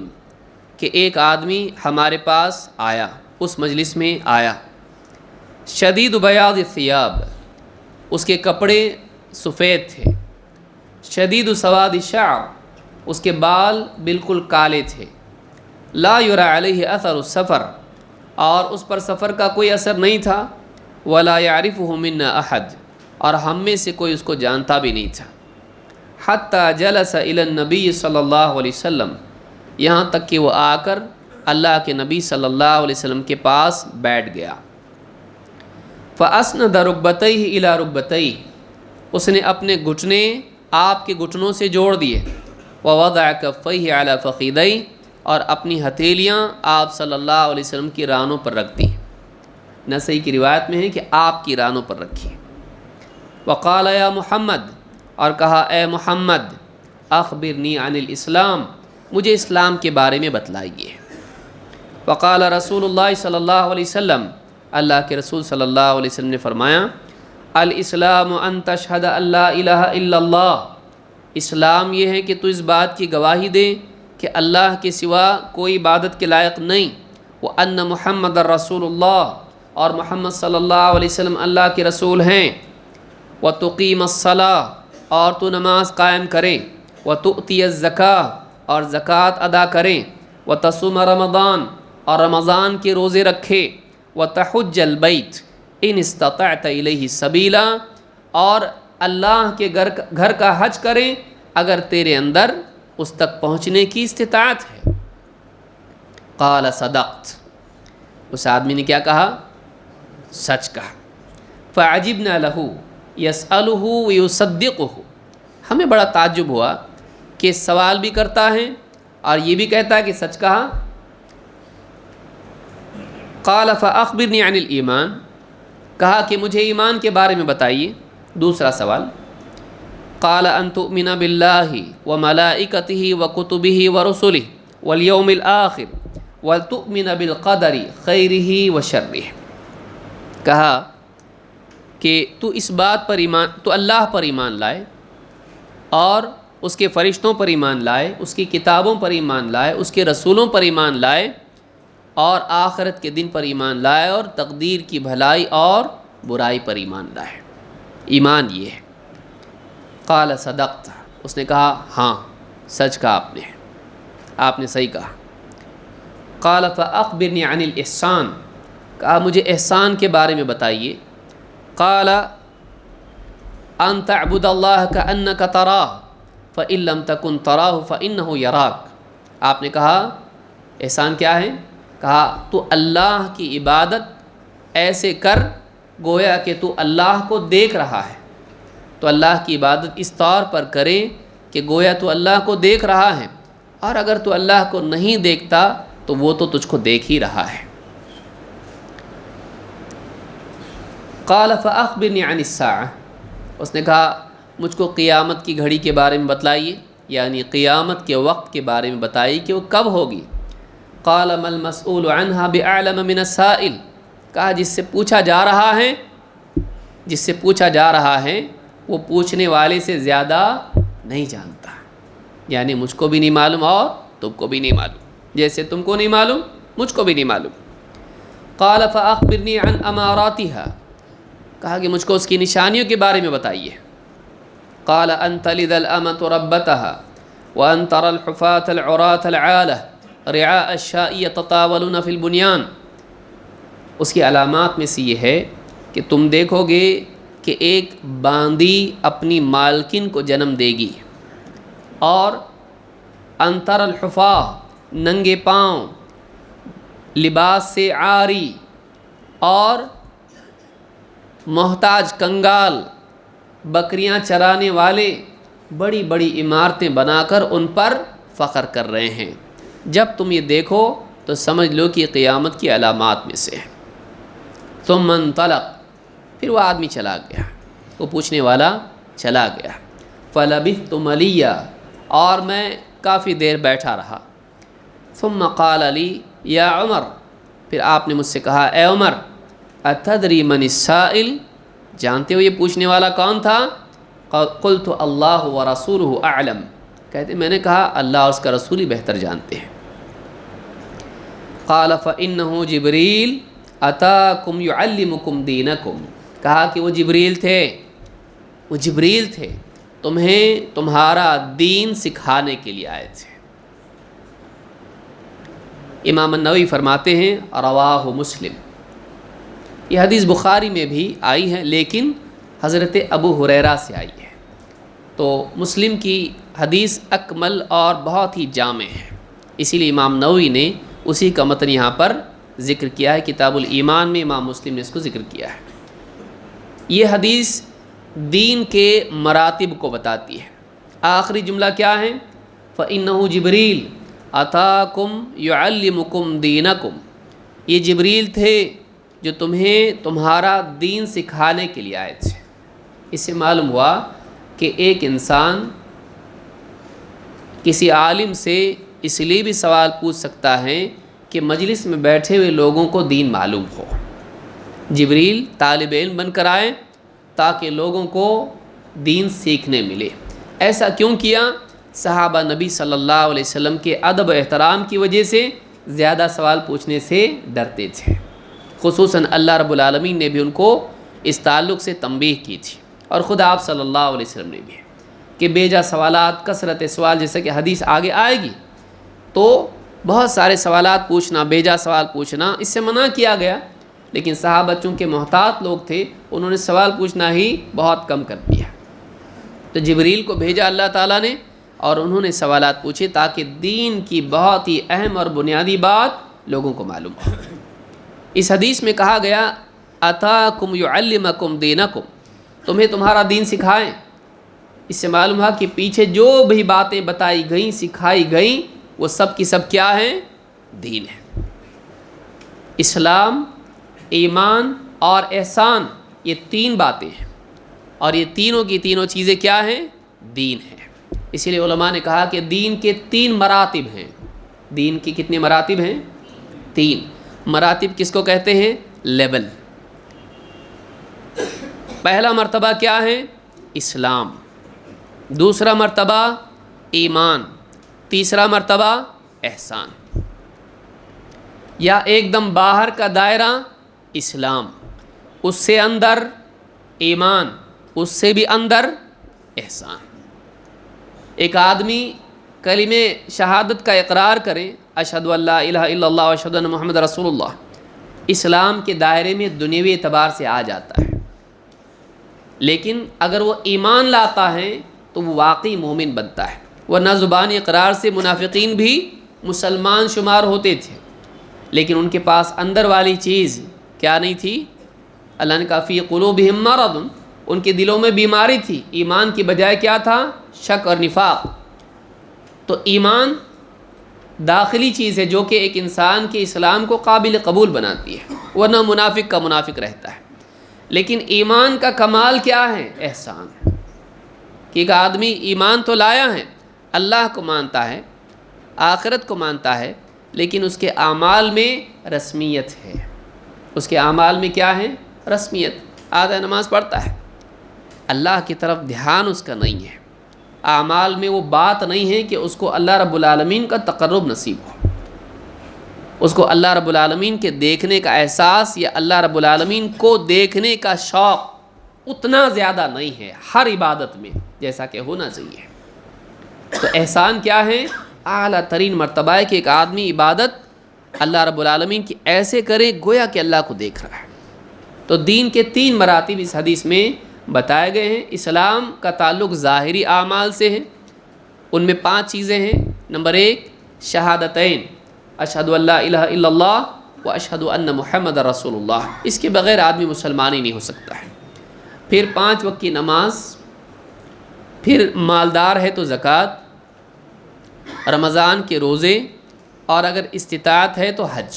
کہ ایک آدمی ہمارے پاس آیا، اس مجلس میں آیا، شدید بیاض الثیاب، اس کے کپڑے سفید تھے، شدید سواد الشعر، اس کے بال بالکل کالے تھے، لا یری علیہ اثر السفر، اور اس پر سفر کا کوئی اثر نہیں تھا، ولا یعرفہ منا احد، اور ہم میں سے کوئی اس کو جانتا بھی نہیں تھا، حتی جلس الی النبی صلی اللہ علیہ وسلم، یہاں تک کہ وہ آ کر اللہ کے نبی صلی اللہ علیہ وسلم کے پاس بیٹھ گیا، فاسند رکبتیہ الی رکبتیہ، اس نے اپنے گھٹنے آپ کے گھٹنوں سے جوڑ دیے، ووضع کفیہ علی فخذیہ، اور اپنی ہتھیلیاں آپ صلی اللہ علیہ وسلم کی رانوں پر رکھ دی، نسائی کی روایت میں ہے کہ آپ کی رانوں پر رکھی، وقال یا محمد، اور کہا اے محمد، اخبرنی عن الاسلام، مجھے اسلام کے بارے میں بتلائیے، وقال رسول اللہ صلی اللہ علیہ وسلم، اللہ کے رسول صلی اللہ علیہ وسلم نے فرمایا الاسلام ان تشہد ان لا الہ الا اللہ، اسلام یہ ہے کہ تو اس بات کی گواہی دے کہ اللہ کے سوا کوئی عبادت کے لائق نہیں، وَأَنَّ محمد الرسول اللہ، اور محمد صلی اللہ علیہ وسلم اللہ کے رسول ہیں، وَتُقِيمَ الصَّلَاةَ، اور تو نماز قائم کریں، وَتُؤْتِيَ الزَّكَاةَ، اور زکوٰۃ ادا کریں، وَتَصُومَ رمضان، اور رمضان کے روزے رکھے، وَتَحُجَّ الْبَيْتَ إِنِ اسْتَطَعْتَ إِلَيْهِ سَبِيلًا، اور اللہ کے گھر کا حج کریں اگر تیرے اندر اس تک پہنچنے کی استطاعت ہے۔ قال صدقت، اس آدمی نے کیا کہا؟ سچ کہا۔ فعجبنا له يسأله ويصدقه، ہمیں بڑا تعجب ہوا کہ سوال بھی کرتا ہے اور یہ بھی کہتا ہے کہ سچ کہا۔ قال فأخبرني عن الایمان، کہا کہ مجھے ایمان کے بارے میں بتائیے۔ دوسرا سوال، قال ان تؤمن باللہ وملائکتہ وکتبہ ورسلہ والیوم الآخر وتؤمن بالقدر خیرہ وشرہ، کہا کہ تو اس بات پر ایمان، تو اللہ پر ایمان لائے اور اس کے فرشتوں پر ایمان لائے، اس کی کتابوں پر ایمان لائے، اس کے رسولوں پر ایمان لائے، اور آخرت کے دن پر ایمان لائے، اور تقدیر کی بھلائی اور برائی پر ایمان لائے۔ ایمان یہ ہے۔ قال صدقت، اس نے کہا ہاں سچ کہا آپ نے صحیح کہا۔ قال فاخبرنی عن الاحسان، کہا مجھے احسان کے بارے میں بتائیے۔ قال ان تعبد اللہ کأنک تراہ فإن لم تکن تراہ فإنہ یراک، آپ نے کہا احسان کیا ہے؟ کہا تو اللہ کی عبادت ایسے کر گویا کہ تو اللہ کو دیکھ رہا ہے، تو اللہ کی عبادت اس طور پر کریں کہ گویا تو اللہ کو دیکھ رہا ہے، اور اگر تو اللہ کو نہیں دیکھتا تو وہ تو تجھ کو دیکھ ہی رہا ہے۔ قال فاخبرنی عن الساعہ، اس نے کہا مجھ کو قیامت کی گھڑی کے بارے میں بتلائیے، یعنی قیامت کے وقت کے بارے میں بتائیے کہ وہ کب ہوگی۔ قال ما المسؤول عنها بأعلم من السائل، کہا جس سے پوچھا جا رہا ہے جس سے پوچھا جا رہا ہے وہ پوچھنے والے سے زیادہ نہیں جانتا، یعنی مجھ کو بھی نہیں معلوم اور تم کو بھی نہیں معلوم، جیسے تم کو نہیں معلوم مجھ کو بھی نہیں معلوم۔ قال فاخبرنی عن اماراتها، کہا کہ مجھ کو اس کی نشانیوں کے بارے میں بتائیے۔ قال ان تلد الامة ربتها وان ترى الحفاة العراة العالة رعاء الشاء يتطاولون في البنيان، اس کی علامات میں سے یہ ہے کہ تم دیکھو گے کہ ایک باندی اپنی مالکن کو جنم دے گی، اور انتر الحفاة ننگے پاؤں، لباس سے عاری اور محتاج کنگال، بکریاں چرانے والے بڑی بڑی عمارتیں بنا کر ان پر فخر کر رہے ہیں۔ جب تم یہ دیکھو تو سمجھ لو کہ قیامت کی علامات میں سے ہے۔ ثم انطلق، پھر وہ آدمی چلا گیا، وہ پوچھنے والا چلا گیا۔ فلبثت ملیہ، اور میں کافی دیر بیٹھا رہا۔ ثم قال لی یا عمر، پھر آپ نے مجھ سے کہا اے عمر، اتدری من السائل، جانتے ہو یہ پوچھنے والا کون تھا؟ قلت اللہ ورسولہ اعلم، کہتے میں نے کہا اللہ اور اس کا رسول ہی بہتر جانتے ہیں۔ قال فإنہ جبریل اتاکم یعلمکم دینکم، کہا کہ وہ جبریل تھے تمہیں تمہارا دین سکھانے کے لیے آئے تھے۔ امام النووی فرماتے ہیں رواہ مسلم، یہ حدیث بخاری میں بھی آئی ہے لیکن حضرت ابو ہریرہ سے آئی ہے، تو مسلم کی حدیث اکمل اور بہت ہی جامع ہے، اسی لیے امام نووی نے اسی کا متن یہاں پر ذکر کیا ہے، کتاب الایمان میں امام مسلم نے اس کو ذکر کیا ہے۔ یہ حدیث دین کے مراتب کو بتاتی ہے۔ آخری جملہ کیا ہے؟ فَإِنَّهُ جبریل اتاکم یعلمکم دینکم، یہ جبریل تھے جو تمہیں تمہارا دین سکھانے کے لیے آئے تھے۔ اس سے معلوم ہوا کہ ایک انسان کسی عالم سے اس لیے بھی سوال پوچھ سکتا ہے کہ مجلس میں بیٹھے ہوئے لوگوں کو دین معلوم ہو۔ جبریل طالب علم بن کر آئے تاکہ لوگوں کو دین سیکھنے ملے۔ ایسا کیوں کیا؟ صحابہ نبی صلی اللہ علیہ وسلم کے ادب و احترام کی وجہ سے زیادہ سوال پوچھنے سے ڈرتے تھے، خصوصاً اللہ رب العالمین نے بھی ان کو اس تعلق سے تنبیہ کی تھی، اور خود آپ صلی اللہ علیہ وسلم نے بھی، کہ بیجا سوالات، کثرت سوال، جیسا کہ حدیث آگے آئے گی، تو بہت سارے سوالات پوچھنا، بیجا سوال پوچھنا اس سے منع کیا گیا، لیکن صحابہ چونکہ محتاط لوگ تھے انہوں نے سوال پوچھنا ہی بہت کم کر دیا، تو جبریل کو بھیجا اللہ تعالیٰ نے اور انہوں نے سوالات پوچھے تاکہ دین کی بہت ہی اہم اور بنیادی بات لوگوں کو معلوم ہو۔ اس حدیث میں کہا گیا اتاکم یعلمکم دینکم، تمہیں تمہارا دین سکھائیں، اس سے معلوم ہوا کہ پیچھے جو بھی باتیں بتائی گئیں، سکھائی گئیں، وہ سب کی سب کیا ہیں؟ دین ہے۔ اسلام، ایمان اور احسان، یہ تین باتیں ہیں، اور یہ تینوں کی تینوں چیزیں کیا ہیں؟ دین ہیں۔ اسی لیے علماء نے کہا کہ دین کے تین مراتب ہیں۔ دین کی کتنے مراتب ہیں؟ تین مراتب۔ کس کو کہتے ہیں؟ لیول۔ پہلا مرتبہ کیا ہے؟ اسلام، دوسرا مرتبہ ایمان، تیسرا مرتبہ احسان، یا ایک دم باہر کا دائرہ اسلام، اس سے اندر ایمان، اس سے بھی اندر احسان۔ ایک آدمی کلمہ شہادت کا اقرار کرے، اشہد ان لا الہ الا اللہ واشہد ان محمد رسول اللہ، اسلام کے دائرے میں دنیوی اعتبار سے آ جاتا ہے، لیکن اگر وہ ایمان لاتا ہے تو وہ واقعی مومن بنتا ہے، ورنہ زبانی اقرار سے منافقین بھی مسلمان شمار ہوتے تھے، لیکن ان کے پاس اندر والی چیز کیا نہیں تھی؟ اللہ نے کہا فی قلوبہم مرض، ان کے دلوں میں بیماری تھی، ایمان کی بجائے کیا تھا؟ شک اور نفاق۔ تو ایمان داخلی چیز ہے جو کہ ایک انسان کے اسلام کو قابل قبول بناتی ہے، ورنہ منافق کا منافق رہتا ہے۔ لیکن ایمان کا کمال کیا ہے؟ احسان، کہ ایک آدمی ایمان تو لایا ہے، اللہ کو مانتا ہے، آخرت کو مانتا ہے، لیکن اس کے اعمال میں رسمیت ہے۔ اس کے اعمال میں کیا ہے؟ رسمیت۔ آدھا نماز پڑھتا ہے، اللہ کی طرف دھیان اس کا نہیں ہے، اعمال میں وہ بات نہیں ہے کہ اس کو اللہ رب العالمین کا تقرب نصیب ہو، اس کو اللہ رب العالمین کے دیکھنے کا احساس یا اللہ رب العالمین کو دیکھنے کا شوق اتنا زیادہ نہیں ہے ہر عبادت میں جیسا کہ ہونا چاہیے۔ تو احسان کیا ہے؟ اعلیٰ ترین مرتبہ ہے کہ ایک آدمی عبادت اللہ رب العالمین کی ایسے کرے گویا کہ اللہ کو دیکھ رہا ہے۔ تو دین کے 3 مراتب اس حدیث میں بتائے گئے ہیں۔ اسلام کا تعلق ظاہری اعمال سے ہے، ان میں 5 چیزیں ہیں۔ نمبر 1 شہادتین، اشہد ان لا الہ الا اللہ و اشہد ان محمد رسول اللہ، اس کے بغیر آدمی مسلمان ہی نہیں ہو سکتا ہے۔ پھر 5 وقت کی نماز، پھر مالدار ہے تو زکوٰۃ، رمضان کے روزے، اور اگر استطاعت ہے تو حج۔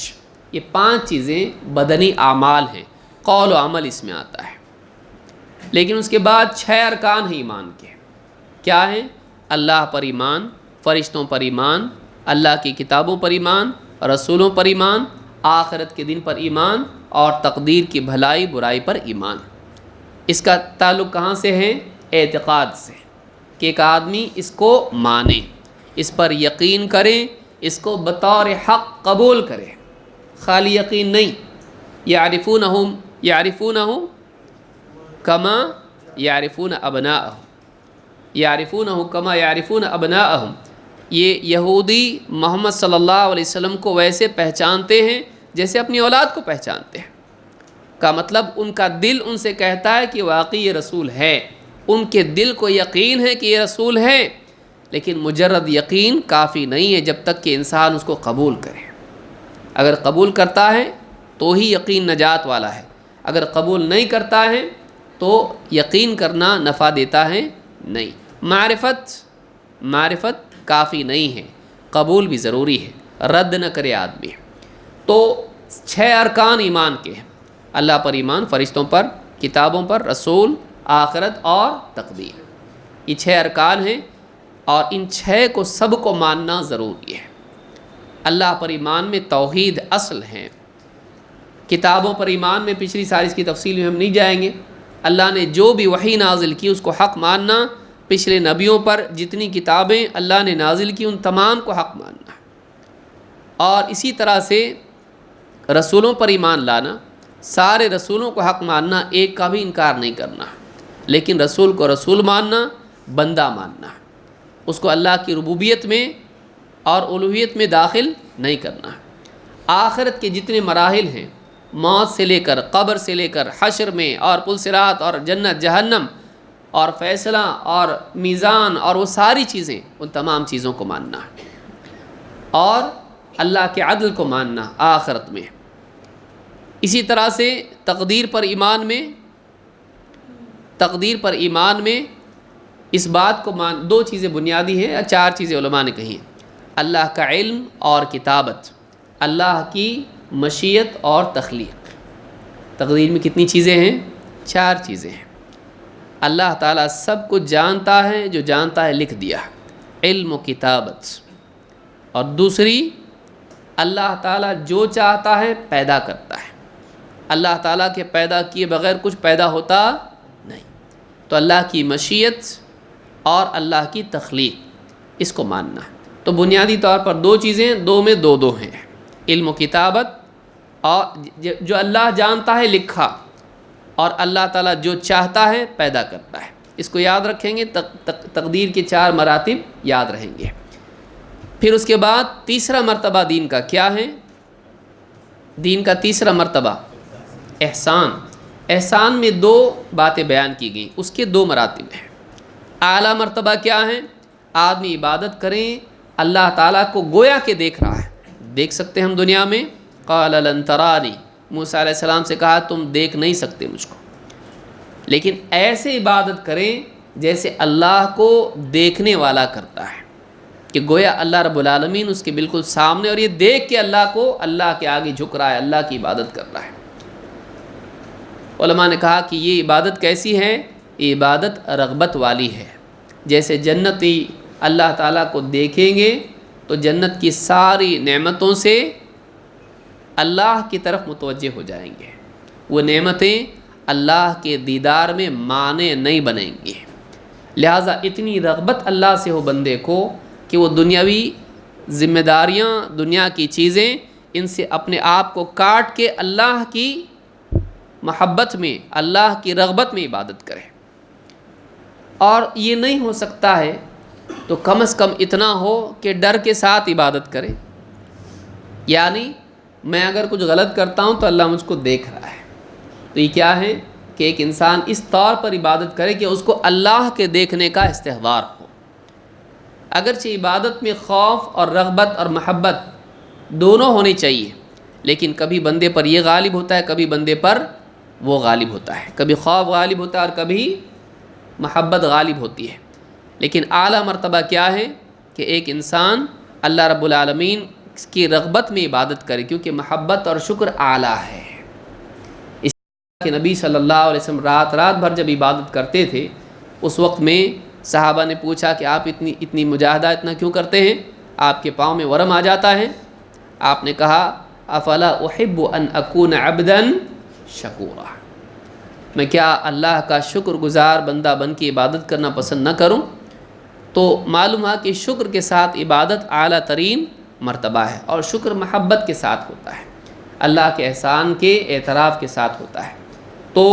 یہ 5 چیزیں بدنی اعمال ہیں، قول و عمل اس میں آتا ہے۔ لیکن اس کے بعد 6 ارکان ہیں ایمان کے۔ کیا ہیں؟ اللہ پر ایمان، فرشتوں پر ایمان، اللہ کی کتابوں پر ایمان، رسولوں پر ایمان، آخرت کے دن پر ایمان، اور تقدیر کی بھلائی برائی پر ایمان۔ اس کا تعلق کہاں سے ہے؟ اعتقاد سے، کہ ایک آدمی اس کو مانے، اس پر یقین کرے، اس کو بطور حق قبول کرے، خالی یقین نہیں۔ یعرفونہ کما یعرفون ابناءہم، یعرفونہ کما یعرفون ابناءہم، یہ یہودی محمد صلی اللہ علیہ وسلم کو ویسے پہچانتے ہیں جیسے اپنی اولاد کو پہچانتے ہیں۔ کا مطلب ان کا دل ان سے کہتا ہے کہ واقعی یہ رسول ہے، ان کے دل کو یقین ہے کہ یہ رسول ہے، لیکن مجرد یقین کافی نہیں ہے جب تک کہ انسان اس کو قبول کرے۔ اگر قبول کرتا ہے تو ہی یقین نجات والا ہے، اگر قبول نہیں کرتا ہے تو یقین کرنا نفع دیتا ہے نہیں۔ معرفت کافی نہیں ہے، قبول بھی ضروری ہے، رد نہ کرے آدمی۔ تو 6 ارکان ایمان کے ہیں، اللہ پر ایمان، فرشتوں پر، کتابوں پر، رسول، آخرت اور تقدیر۔ یہ 6 ارکان ہیں، اور ان 6 کو سب کو ماننا ضروری ہے۔ اللہ پر ایمان میں توحید اصل ہے۔ کتابوں پر ایمان میں پچھلی ساری اس کی تفصیل میں ہم نہیں جائیں گے۔ اللہ نے جو بھی وحی نازل کی اس کو حق ماننا، پچھلے نبیوں پر جتنی کتابیں اللہ نے نازل کی ان تمام کو حق ماننا، اور اسی طرح سے رسولوں پر ایمان لانا، سارے رسولوں کو حق ماننا، ایک کا بھی انکار نہیں کرنا، لیکن رسول کو رسول ماننا، بندہ ماننا، اس کو اللہ کی ربوبیت میں اور الوہیت میں داخل نہیں کرنا۔ آخرت کے جتنے مراحل ہیں، موت سے لے کر، قبر سے لے کر، حشر میں اور پل صراط اور جنت جہنم اور فیصلہ اور میزان اور وہ ساری چیزیں، ان تمام چیزوں کو ماننا، اور اللہ کے عدل کو ماننا آخرت میں۔ اسی طرح سے تقدیر پر ایمان میں اس بات کو 2 چیزیں بنیادی ہیں، یا 4 چیزیں علماء نے کہی ہیں۔ اللہ کا علم اور کتابت، اللہ کی مشیت اور تخلیق۔ تقدیر میں کتنی چیزیں ہیں؟ 4 چیزیں ہیں۔ اللہ تعالیٰ سب کچھ جانتا ہے، جو جانتا ہے لکھ دیا، علم و کتابت۔ اور دوسری، اللہ تعالیٰ جو چاہتا ہے پیدا کرتا ہے، اللہ تعالیٰ کے پیدا کیے بغیر کچھ پیدا ہوتا نہیں۔ تو اللہ کی مشیت اور اللہ کی تخلیق، اس کو ماننا۔ تو بنیادی طور پر 2 چیزیں، 2 میں 2 ہیں، علم و کتابت، اور جو اللہ جانتا ہے لکھا، اور اللہ تعالیٰ جو چاہتا ہے پیدا کرتا ہے۔ اس کو یاد رکھیں گے، تقدیر کے 4 مراتب یاد رہیں گے۔ پھر اس کے بعد تیسرا مرتبہ دین کا کیا ہے؟ دین کا تیسرا مرتبہ احسان۔ احسان میں 2 باتیں بیان کی گئیں، اس کے 2 مراتب ہیں۔ اعلیٰ مرتبہ کیا ہے؟ آدمی عبادت کریں، اللہ تعالیٰ کو گویا کہ دیکھ رہا ہے۔ دیکھ سکتے ہم دنیا میں، قال لن ترانی، موسیٰ علیہ السلام سے کہا تم دیکھ نہیں سکتے مجھ کو، لیکن ایسے عبادت کریں جیسے اللہ کو دیکھنے والا کرتا ہے، کہ گویا اللہ رب العالمین اس کے بالکل سامنے، اور یہ دیکھ کے اللہ کو، اللہ کے آگے جھک رہا ہے، اللہ کی عبادت کر رہا ہے۔ علماء نے کہا کہ یہ عبادت کیسی ہے؟ یہ عبادت رغبت والی ہے۔ جیسے جنتی اللہ تعالیٰ کو دیکھیں گے تو جنت کی ساری نعمتوں سے اللہ کی طرف متوجہ ہو جائیں گے، وہ نعمتیں اللہ کے دیدار میں مانع نہیں بنیں گے۔ لہٰذا اتنی رغبت اللہ سے ہو بندے کو کہ وہ دنیاوی ذمہ داریاں، دنیا کی چیزیں، ان سے اپنے آپ کو کاٹ کے اللہ کی محبت میں، اللہ کی رغبت میں عبادت کرے۔ اور یہ نہیں ہو سکتا ہے تو کم از کم اتنا ہو کہ ڈر کے ساتھ عبادت کرے، یعنی میں اگر کچھ غلط کرتا ہوں تو اللہ مجھ کو دیکھ رہا ہے۔ تو یہ کیا ہے کہ ایک انسان اس طور پر عبادت کرے کہ اس کو اللہ کے دیکھنے کا استحضار ہو۔ اگرچہ عبادت میں خوف اور رغبت اور محبت دونوں ہونی چاہیے، لیکن کبھی بندے پر یہ غالب ہوتا ہے، کبھی بندے پر وہ غالب ہوتا ہے، کبھی خوف غالب ہوتا ہے اور کبھی محبت غالب ہوتی ہے۔ لیکن اعلیٰ مرتبہ کیا ہے کہ ایک انسان اللہ رب العالمین کی رغبت میں عبادت کرے، کیونکہ محبت اور شکر اعلیٰ ہے۔ اس کہ نبی صلی اللہ علیہ وسلم رات بھر جب عبادت کرتے تھے، اس وقت میں صحابہ نے پوچھا کہ آپ اتنی مجاہدہ اتنا کیوں کرتے ہیں؟ آپ کے پاؤں میں ورم آ جاتا ہے؟ آپ نے کہا افلا احب ان اکون عبدا شکورا، میں کیا اللہ کا شکر گزار بندہ بن کے عبادت کرنا پسند نہ کروں؟ تو معلوم ہے کہ شکر کے ساتھ عبادت اعلیٰ ترین مرتبہ ہے، اور شکر محبت کے ساتھ ہوتا ہے، اللہ کے احسان کے اعتراف کے ساتھ ہوتا ہے۔ تو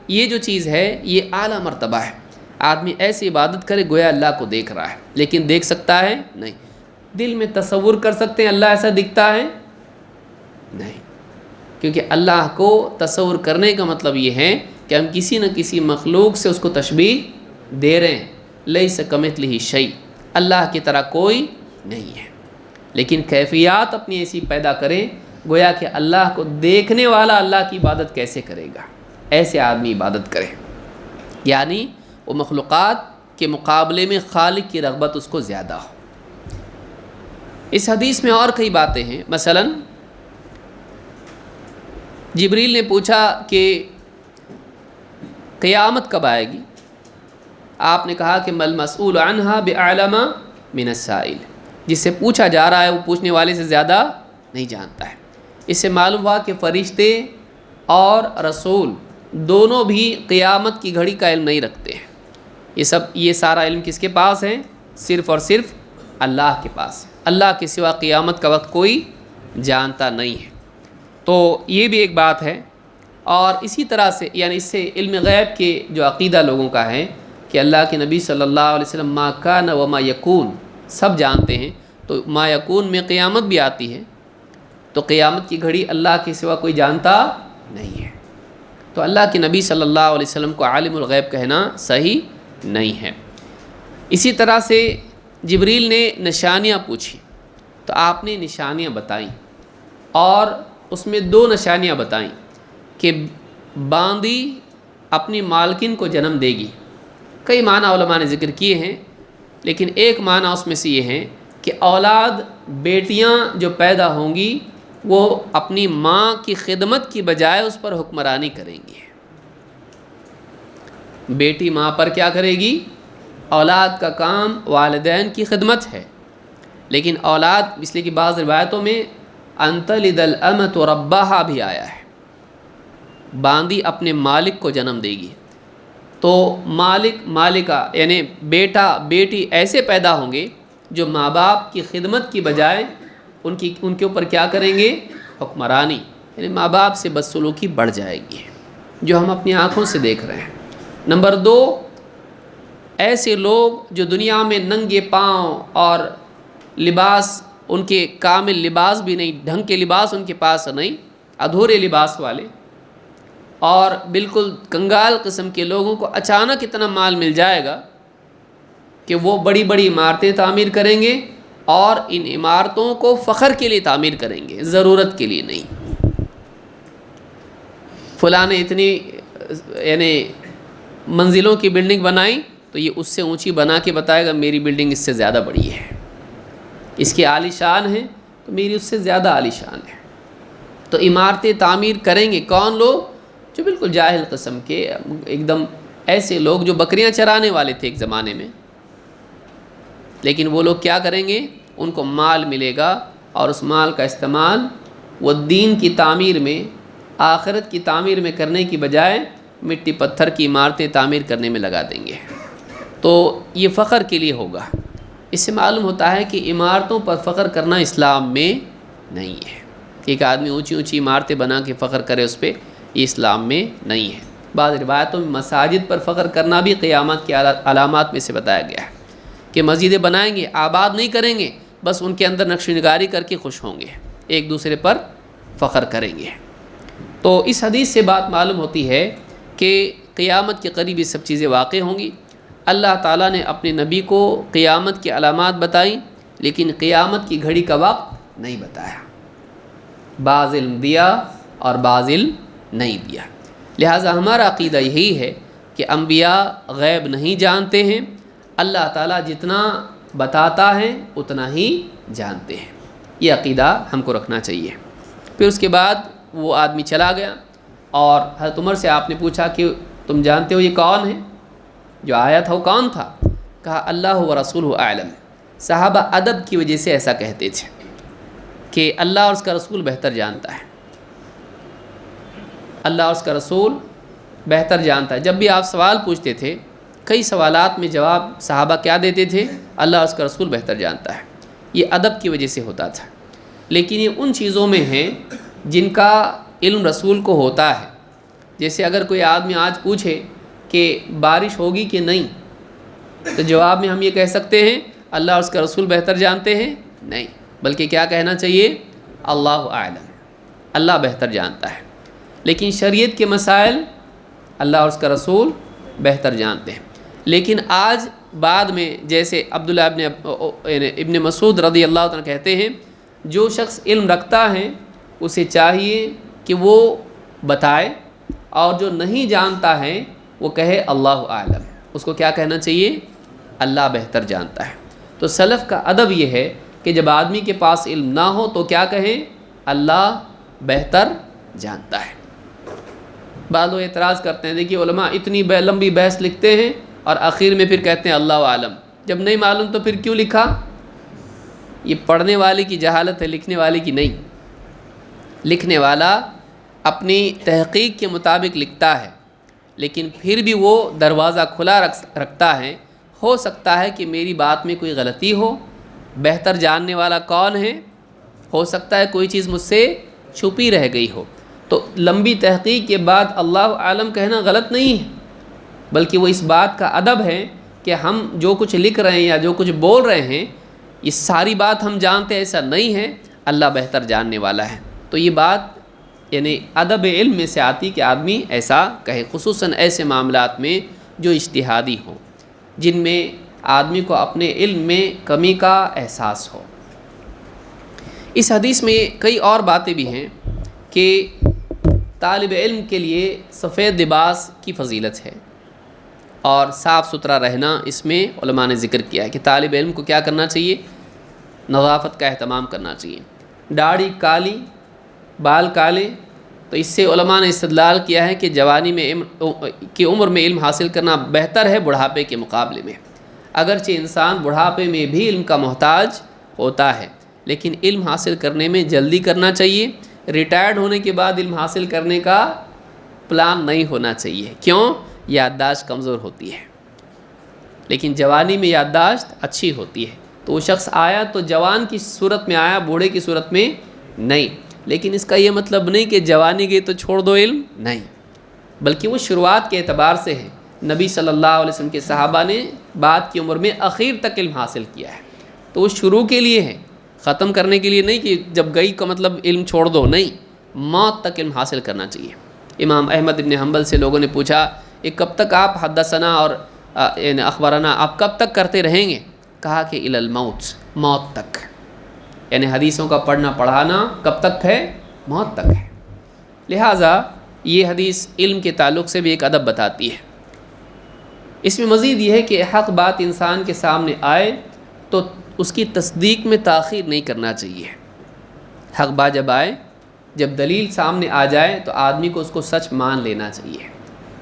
یہ جو چیز ہے یہ اعلیٰ مرتبہ ہے۔ آدمی ایسی عبادت کرے گویا اللہ کو دیکھ رہا ہے، لیکن دیکھ سکتا ہے نہیں۔ دل میں تصور کر سکتے ہیں اللہ ایسا دکھتا ہے؟ نہیں، کیونکہ اللہ کو تصور کرنے کا مطلب یہ ہے کہ ہم کسی نہ کسی مخلوق سے اس کو تشبیہ دے رہے ہیں۔ لیس کمثلہ شیء، اللہ کی طرح کوئی نہیں ہے، لیکن کیفیات اپنی ایسی پیدا کریں گویا کہ اللہ کو دیکھنے والا اللہ کی عبادت کیسے کرے گا، ایسے آدمی عبادت کرے، یعنی وہ مخلوقات کے مقابلے میں خالق کی رغبت اس کو زیادہ ہو۔ اس حدیث میں اور کئی باتیں ہیں، مثلا جبریل نے پوچھا کہ قیامت کب آئے گی؟ آپ نے کہا کہ مل مسئول عنہا بعلم من السائل، جس سے پوچھا جا رہا ہے وہ پوچھنے والے سے زیادہ نہیں جانتا ہے۔ اس سے معلوم ہوا کہ فرشتے اور رسول دونوں بھی قیامت کی گھڑی کا علم نہیں رکھتے ہیں۔ یہ سارا علم کس کے پاس ہے؟ صرف اور صرف اللہ کے پاس ہے۔ اللہ کے سوا قیامت کا وقت کوئی جانتا نہیں ہے۔ تو یہ بھی ایک بات ہے۔ اور اسی طرح سے یعنی اس سے علم غیب کے جو عقیدہ لوگوں کا ہے کہ اللہ کے نبی صلی اللہ علیہ وسلم ما کان و ما یکون سب جانتے ہیں، تو ما یکون میں قیامت بھی آتی ہے، تو قیامت کی گھڑی اللہ کے سوا کوئی جانتا نہیں ہے، تو اللہ کے نبی صلی اللہ علیہ وسلم کو عالم الغیب کہنا صحیح نہیں ہے۔ اسی طرح سے جبریل نے نشانیاں پوچھی تو آپ نے نشانیاں بتائیں، اور اس میں 2 نشانیاں بتائیں کہ باندی اپنی مالکن کو جنم دے گی۔ کئی معنی علماء نے ذکر کیے ہیں، لیکن ایک معنی اس میں سے یہ ہے کہ اولاد بیٹیاں جو پیدا ہوں گی وہ اپنی ماں کی خدمت کی بجائے اس پر حکمرانی کریں گی۔ بیٹی ماں پر کیا کرے گی؟ اولاد کا کام والدین کی خدمت ہے، لیکن اولاد اس لیے کہ بعض روایتوں میں ان تلد الامۃ ربہا بھی آیا ہے، باندی اپنے مالک کو جنم دے گی۔ تو مالکہ یعنی بیٹا بیٹی ایسے پیدا ہوں گے جو ماں باپ کی خدمت کی بجائے ان کے اوپر کیا کریں گے؟ حکمرانی، یعنی ماں باپ سے بدسلوکی بڑھ جائے گی، جو ہم اپنی آنکھوں سے دیکھ رہے ہیں۔ نمبر 2، ایسے لوگ جو دنیا میں ننگے پاؤں اور لباس ان کے کامل لباس بھی نہیں، ڈھنگ کے لباس ان کے پاس نہیں، ادھورے لباس والے، اور بالکل کنگال قسم کے لوگوں کو اچانک اتنا مال مل جائے گا کہ وہ بڑی بڑی عمارتیں تعمیر کریں گے، اور ان عمارتوں کو فخر کے لیے تعمیر کریں گے، ضرورت کے لیے نہیں۔ فلاں نے اتنی یعنی منزلوں کی بلڈنگ بنائی تو یہ اس سے اونچی بنا کے بتائے گا میری بلڈنگ اس سے زیادہ بڑی ہے، اس کی عالی شان ہے تو میری اس سے زیادہ عالی شان ہے۔ تو عمارتیں تعمیر کریں گے کون لوگ؟ جو بالکل جاہل قسم کے، ایک دم ایسے لوگ جو بکریاں چرانے والے تھے ایک زمانے میں، لیکن وہ لوگ کیا کریں گے؟ ان کو مال ملے گا، اور اس مال کا استعمال وہ دین کی تعمیر میں، آخرت کی تعمیر میں کرنے کی بجائے مٹی پتھر کی عمارتیں تعمیر کرنے میں لگا دیں گے، تو یہ فخر کے لیے ہوگا۔ اس سے معلوم ہوتا ہے کہ عمارتوں پر فخر کرنا اسلام میں نہیں ہے۔ ایک آدمی اونچی اونچی عمارتیں بنا کے فخر کرے اس پہ، یہ اسلام میں نہیں ہے۔ بعض روایتوں میں مساجد پر فخر کرنا بھی قیامت کی علامات میں سے بتایا گیا ہے کہ مسجدیں بنائیں گے، آباد نہیں کریں گے، بس ان کے اندر نقش و نگاری کر کے خوش ہوں گے، ایک دوسرے پر فخر کریں گے۔ تو اس حدیث سے بات معلوم ہوتی ہے کہ قیامت کے قریب یہ سب چیزیں واقع ہوں گی۔ اللہ تعالیٰ نے اپنے نبی کو قیامت کی علامات بتائیں، لیکن قیامت کی گھڑی کا وقت نہیں بتایا۔ بعض علم دیا اور بعض علم نہیں دیا۔ لہٰذا ہمارا عقیدہ یہی ہے کہ انبیاء غیب نہیں جانتے ہیں، اللہ تعالیٰ جتنا بتاتا ہے اتنا ہی جانتے ہیں۔ یہ عقیدہ ہم کو رکھنا چاہیے۔ پھر اس کے بعد وہ آدمی چلا گیا اور حضرت عمر سے آپ نے پوچھا کہ تم جانتے ہو یہ کون ہے؟ جو آیا تھا وہ کون تھا؟ کہا اللہ و رسولہ اعلم۔ صحابہ ادب کی وجہ سے ایسا کہتے تھے کہ اللہ اور اس کا رسول بہتر جانتا ہے، اللہ اور اس کا رسول بہتر جانتا ہے۔ جب بھی آپ سوال پوچھتے تھے، کئی سوالات میں جواب صحابہ کیا دیتے تھے؟ اللہ اور اس کا رسول بہتر جانتا ہے۔ یہ ادب کی وجہ سے ہوتا تھا، لیکن یہ ان چیزوں میں ہیں جن کا علم رسول کو ہوتا ہے۔ جیسے اگر کوئی آدمی آج پوچھے کہ بارش ہوگی کہ نہیں، تو جواب میں ہم یہ کہہ سکتے ہیں اللہ اور اس کا رسول بہتر جانتے ہیں؟ نہیں، بلکہ کیا کہنا چاہیے؟ اللہ اعلم، اللہ بہتر جانتا ہے۔ لیکن شریعت کے مسائل اللہ اور اس کا رسول بہتر جانتے ہیں۔ لیکن آج بعد میں جیسے عبداللہ ابن مسعود رضی اللہ عنہ کہتے ہیں، جو شخص علم رکھتا ہے اسے چاہیے کہ وہ بتائے، اور جو نہیں جانتا ہے وہ کہے اللہ اعلم۔ اس کو کیا کہنا چاہیے؟ اللہ بہتر جانتا ہے۔ تو سلف کا ادب یہ ہے کہ جب آدمی کے پاس علم نہ ہو تو کیا کہیں؟ اللہ بہتر جانتا ہے۔ بعض لوگ اعتراض کرتے ہیں، دیکھیے علماء اتنی لمبی بحث لکھتے ہیں اور آخر میں پھر کہتے ہیں اللہ عالم۔ جب نہیں معلوم تو پھر کیوں لکھا؟ یہ پڑھنے والے کی جہالت ہے، لکھنے والے کی نہیں۔ لکھنے والا اپنی تحقیق کے مطابق لکھتا ہے، لیکن پھر بھی وہ دروازہ کھلا رکھتا ہے، ہو سکتا ہے کہ میری بات میں کوئی غلطی ہو، بہتر جاننے والا کون ہے، ہو سکتا ہے کوئی چیز مجھ سے چھپی رہ گئی ہو۔ تو لمبی تحقیق کے بعد اللہ عالم کہنا غلط نہیں ہے، بلکہ وہ اس بات کا ادب ہے کہ ہم جو کچھ لکھ رہے ہیں یا جو کچھ بول رہے ہیں یہ ساری بات ہم جانتے ہیں، ایسا نہیں ہے، اللہ بہتر جاننے والا ہے۔ تو یہ بات یعنی ادب علم میں سے آتی کہ آدمی ایسا کہے، خصوصاً ایسے معاملات میں جو اجتہادی ہوں، جن میں آدمی کو اپنے علم میں کمی کا احساس ہو۔ اس حدیث میں کئی اور باتیں بھی ہیں کہ طالب علم کے لیے سفید لباس کی فضیلت ہے، اور صاف ستھرا رہنا اس میں علماء نے ذکر کیا ہے کہ طالب علم کو کیا کرنا چاہیے؟ نظافت کا اہتمام کرنا چاہیے۔ داڑھی کالی، بال کالے، تو اس سے علماء نے استدلال کیا ہے کہ جوانی میں کی عمر میں علم حاصل کرنا بہتر ہے بڑھاپے کے مقابلے میں۔ اگرچہ انسان بڑھاپے میں بھی علم کا محتاج ہوتا ہے، لیکن علم حاصل کرنے میں جلدی کرنا چاہیے۔ ریٹائرڈ ہونے کے بعد علم حاصل کرنے کا پلان نہیں ہونا چاہیے۔ کیوں؟ یادداشت کمزور ہوتی ہے، لیکن جوانی میں یادداشت اچھی ہوتی ہے۔ تو وہ شخص آیا تو جوان کی صورت میں آیا، بوڑھے کی صورت میں نہیں۔ لیکن اس کا یہ مطلب نہیں کہ جوانی گئی تو چھوڑ دو علم، نہیں، بلکہ وہ شروعات کے اعتبار سے ہے۔ نبی صلی اللہ علیہ وسلم کے صحابہ نے بعد کی عمر میں اخیر تک علم حاصل کیا ہے، تو وہ شروع کے لیے ہے، ختم کرنے کے لیے نہیں کہ جب گئی کا مطلب علم چھوڑ دو، نہیں، موت تک علم حاصل کرنا چاہیے۔ امام احمد بن حنبل سے لوگوں نے پوچھا کہ کب تک آپ حدثنا اور اخبارنا آپ کب تک کرتے رہیں گے؟ کہا کہ الی الموت، موت تک، یعنی حدیثوں کا پڑھنا پڑھانا کب تک ہے؟ موت تک ہے۔ لہٰذا یہ حدیث علم کے تعلق سے بھی ایک ادب بتاتی ہے۔ اس میں مزید یہ ہے کہ حق بات انسان کے سامنے آئے تو اس کی تصدیق میں تاخیر نہیں کرنا چاہیے۔ حق بات جب آئے، جب دلیل سامنے آ جائے تو آدمی کو اس کو سچ مان لینا چاہیے۔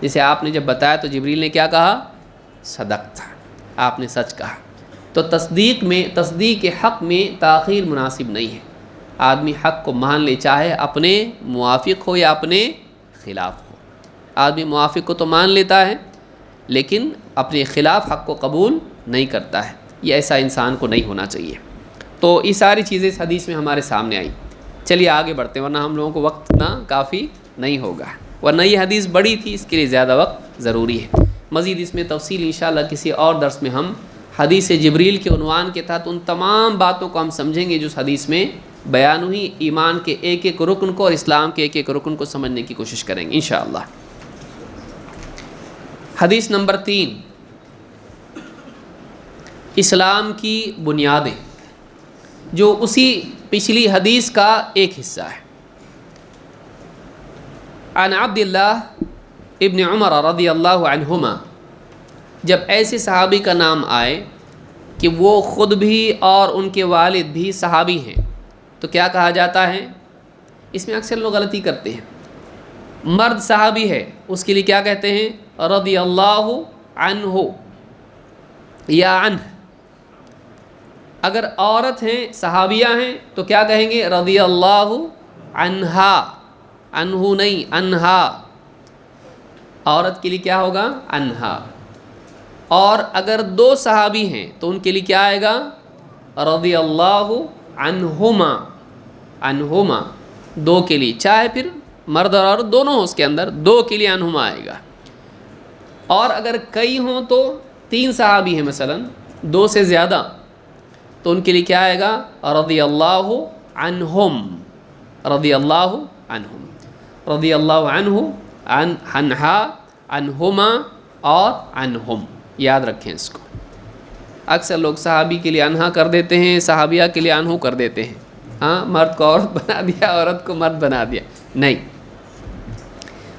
جیسے آپ نے جب بتایا تو جبریل نے کیا کہا؟ صدقت، آپ نے سچ کہا۔ تو تصدیق حق میں تاخیر مناسب نہیں ہے۔ آدمی حق کو مان لے، چاہے اپنے موافق ہو یا اپنے خلاف ہو۔ آدمی موافق کو تو مان لیتا ہے لیکن اپنے خلاف حق کو قبول نہیں کرتا ہے، یہ ایسا انسان کو نہیں ہونا چاہیے۔ تو یہ ساری چیزیں اس حدیث میں ہمارے سامنے آئیں۔ چلیے آگے بڑھتے ہیں ورنہ ہم لوگوں کو وقت اتنا کافی نہیں ہوگا، ورنہ یہ حدیث بڑی تھی، اس کے لیے زیادہ وقت ضروری ہے۔ مزید اس میں تفصیل انشاءاللہ کسی اور درس میں ہم حدیث جبریل کے عنوان کے تحت ان تمام باتوں کو ہم سمجھیں گے جو اس حدیث میں بیان ہوئی، ایمان کے ایک ایک رکن کو اور اسلام کے ایک ایک رکن کو سمجھنے کی کوشش کریں گے انشاءاللہ۔ حدیث نمبر 3، اسلام کی بنیادیں، جو اسی پچھلی حدیث کا ایک حصہ ہے۔ عن عبداللہ ابن عمر رضی اللہ عنہما، جب ایسے صحابی کا نام آئے کہ وہ خود بھی اور ان کے والد بھی صحابی ہیں تو کیا کہا جاتا ہے؟ اس میں اکثر لوگ غلطی کرتے ہیں۔ مرد صحابی ہے اس کے لیے کیا کہتے ہیں؟ رضی اللہ عنہ یا عنہ۔ اگر عورت ہیں صحابیہ ہیں تو کیا کہیں گے؟ رضی اللہ عنہا، عنہ نہیں عنہا، عورت کے لیے کیا ہوگا؟ عنہا۔ اور اگر دو صحابی ہیں تو ان کے لیے کیا آئے گا؟ رضی اللہ عنہما، عنہما، دو کے لیے، چاہے پھر مرد اور عورت دونوں اس کے اندر، دو کے لیے عنہما آئے گا۔ اور اگر کئی ہوں تو 3 صحابی ہیں مثلا، 2 سے زیادہ، تو ان کے لیے کیا آئے گا؟ رضی اللہ عنہم، رضی اللہ عنہم، رضی اللہ عنہ، عنہا، عنہما اور عنہم، یاد رکھیں اس کو۔ اکثر لوگ صحابی کے لیے عنہا کر دیتے ہیں، صحابیہ کے لیے عنہو کر دیتے ہیں، ہاں، مرد کو عورت بنا دیا، عورت کو مرد بنا دیا، نہیں۔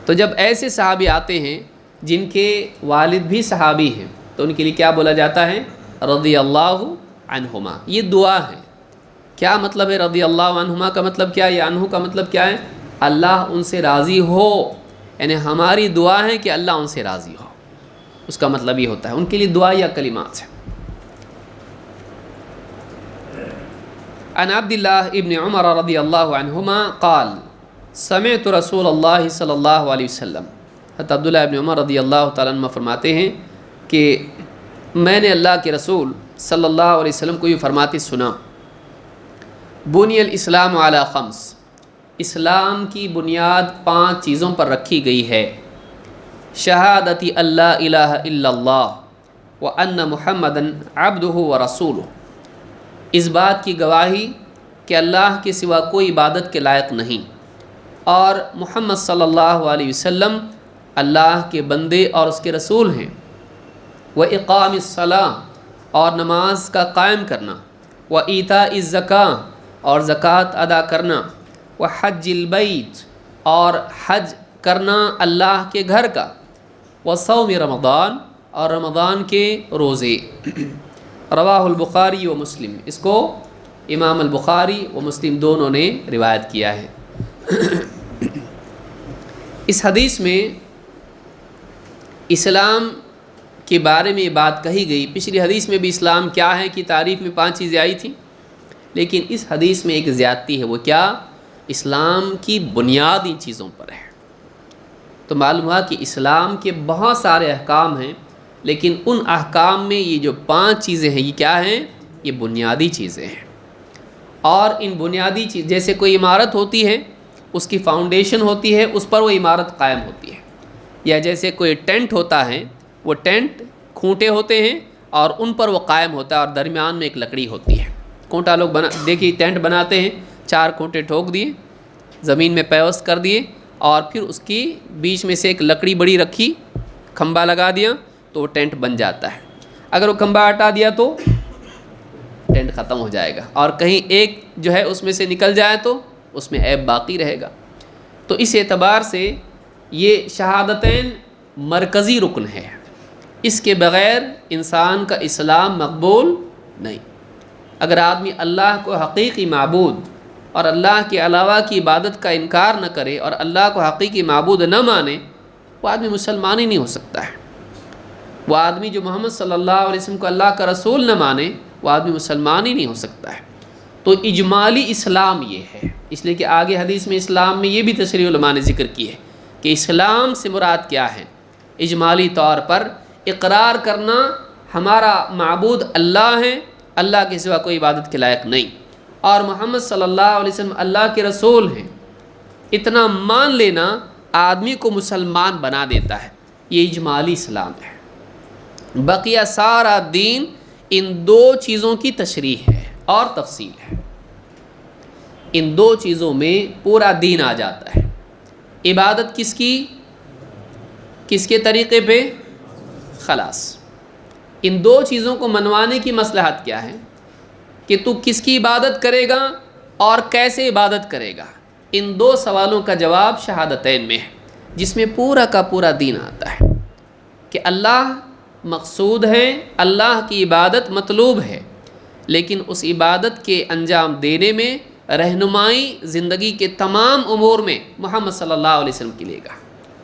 تو جب ایسے صحابی آتے ہیں جن کے والد بھی صحابی ہیں تو ان کے لیے کیا بولا جاتا ہے؟ رضی اللہ عنہما۔ یہ دعا ہے۔ کیا مطلب ہے رضی اللہ عنہما کا مطلب کیا ہے؟ یا عنہ کا مطلب کیا ہے؟ اللہ ان سے راضی ہو، یعنی ہماری دعا ہے کہ اللہ ان سے راضی ہو، اس کا مطلب یہ ہوتا ہے۔ ان کے لیے دعا یا کلمات ہیں۔ عن عبداللہ ابن عمر رضی اللہ عنہما قال سمعت رسول اللہ صلی اللہ علیہ وسلم، حضرت عبداللہ ابن عمر رضی اللہ تعالیٰ عنہ فرماتے ہیں کہ میں نے اللہ کے رسول صلی اللہ علیہ وسلم کو یہ فرماتے سنا، بنی الاسلام علی 5، اسلام کی بنیاد 5 چیزوں پر رکھی گئی ہے۔ شہادتی اللہ الہ الا اللہ وان محمدً عبدہ ورسولہ، اس بات کی گواہی کہ اللہ کے سوا کوئی عبادت کے لائق نہیں اور محمد صلی اللہ علیہ وسلم اللہ کے بندے اور اس کے رسول ہیں۔ وإقام الصلاۃ، اور نماز کا قائم کرنا، وإیتاء الزکاۃ، اور زکوٰۃ ادا کرنا، وحج البیت، اور حج کرنا اللہ کے گھر کا، وصوم رمضان، اور رمضان کے روزے۔ رواہ البخاری و مسلم، اس کو امام البخاری و مسلم دونوں نے روایت کیا ہے۔ اس حدیث میں اسلام کے بارے میں بات کہی گئی۔ پچھلی حدیث میں بھی اسلام کیا ہے کی تعریف میں 5 چیزیں آئی تھیں، لیکن اس حدیث میں ایک زیادتی ہے، وہ کیا؟ اسلام کی بنیاد ان چیزوں پر ہے۔ تو معلوم ہوا کہ اسلام کے بہت سارے احکام ہیں، لیکن ان احکام میں یہ جو 5 چیزیں ہیں یہ کیا ہیں؟ یہ بنیادی چیزیں ہیں۔ اور ان بنیادی چیز، جیسے کوئی عمارت ہوتی ہے، اس کی فاؤنڈیشن ہوتی ہے، اس پر وہ عمارت قائم ہوتی ہے، یا جیسے کوئی ٹینٹ ہوتا ہے، وہ ٹینٹ کھونٹے ہوتے ہیں اور ان پر وہ قائم ہوتا ہے اور درمیان میں ایک لکڑی ہوتی ہے۔ کھونٹا لوگ دیکھیے ٹینٹ بناتے ہیں، 4 کھونٹے ٹھوک دیے، زمین میں پیوست کر دیے، اور پھر اس کی بیچ میں سے ایک لکڑی بڑی رکھی، کھمبا لگا دیا تو وہ ٹینٹ بن جاتا ہے۔ اگر وہ کھمبا ہٹا دیا تو ٹینٹ ختم ہو جائے گا، اور کہیں ایک جو ہے اس میں سے نکل جائے تو اس میں عیب باقی رہے گا۔ تو اس اعتبار سے یہ شہادتین مرکزی رکن ہے، اس کے بغیر انسان کا اسلام مقبول نہیں۔ اگر آدمی اللہ کو حقیقی معبود اور اللہ کے علاوہ کی عبادت کا انکار نہ کرے اور اللہ کو حقیقی معبود نہ مانے، وہ آدمی مسلمان ہی نہیں ہو سکتا ہے۔ وہ آدمی جو محمد صلی اللہ علیہ وسلم کو اللہ کا رسول نہ مانے، وہ آدمی مسلمان ہی نہیں ہو سکتا ہے۔ تو اجمالی اسلام یہ ہے، اس لیے کہ آگے حدیث میں اسلام میں یہ بھی تشریح علماء نے ذکر کی ہے کہ اسلام سے مراد کیا ہے؟ اجمالی طور پر اقرار کرنا ہمارا معبود اللہ ہے، اللہ کے سوا کوئی عبادت کے لائق نہیں، اور محمد صلی اللہ علیہ وسلم اللہ کے رسول ہیں، اتنا مان لینا آدمی کو مسلمان بنا دیتا ہے۔ یہ اجمالی اسلام ہے۔ بقیہ سارا دین ان دو چیزوں کی تشریح ہے اور تفصیل ہے۔ ان دو چیزوں میں پورا دین آ جاتا ہے۔ عبادت کس کی؟ کس کے طریقے پہ؟ خلاص۔ ان دو چیزوں کو منوانے کی مصلحت کیا ہے کہ تو کس کی عبادت کرے گا اور کیسے عبادت کرے گا؟ ان دو سوالوں کا جواب شہادتین میں ہے، جس میں پورا کا پورا دین آتا ہے کہ اللہ مقصود ہے، اللہ کی عبادت مطلوب ہے، لیکن اس عبادت کے انجام دینے میں رہنمائی زندگی کے تمام امور میں محمد صلی اللہ علیہ وسلم کی لے گا۔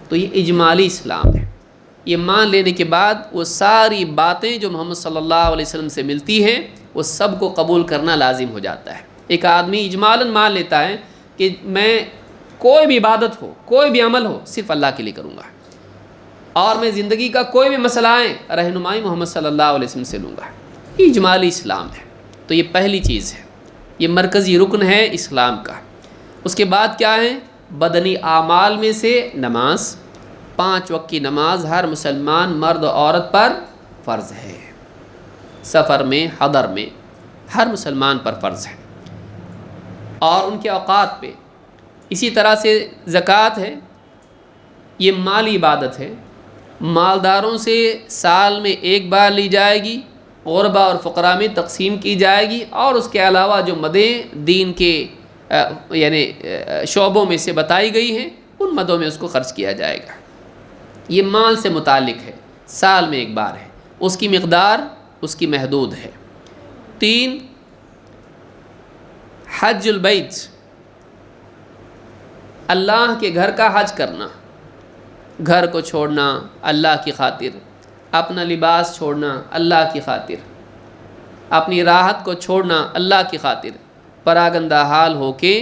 تو یہ اجمالی اسلام ہے۔ یہ مان لینے کے بعد وہ ساری باتیں جو محمد صلی اللہ علیہ وسلم سے ملتی ہیں وہ سب کو قبول کرنا لازم ہو جاتا ہے۔ ایک آدمی اجمالاً مان لیتا ہے کہ میں کوئی بھی عبادت ہو، کوئی بھی عمل ہو، صرف اللہ کے لیے کروں گا، اور میں زندگی کا کوئی بھی مسئلہ آئے رہنمائی محمد صلی اللہ علیہ وسلم سے لوں گا۔ یہ اجمالی اسلام ہے۔ تو یہ پہلی چیز ہے، یہ مرکزی رکن ہے اسلام کا۔ اس کے بعد کیا ہے؟ بدنی اعمال میں سے نماز، 5 وقت کی نماز ہر مسلمان مرد و عورت پر فرض ہے، سفر میں، حضر میں، ہر مسلمان پر فرض ہے، اور ان کے اوقات پہ۔ اسی طرح سے زکوٰۃ ہے، یہ مالی عبادت ہے، مالداروں سے سال میں ایک بار لی جائے گی، غربا اور فقراء میں تقسیم کی جائے گی، اور اس کے علاوہ جو مدیں دین کے یعنی شعبوں میں سے بتائی گئی ہیں ان مدوں میں اس کو خرچ کیا جائے گا۔ یہ مال سے متعلق ہے، سال میں ایک بار ہے، اس کی مقدار اس کی محدود ہے۔ 3 حج البیت، اللہ کے گھر کا حج کرنا، گھر کو چھوڑنا اللہ کی خاطر، اپنا لباس چھوڑنا اللہ کی خاطر، اپنی راحت کو چھوڑنا اللہ کی خاطر، پراگندہ حال ہو کے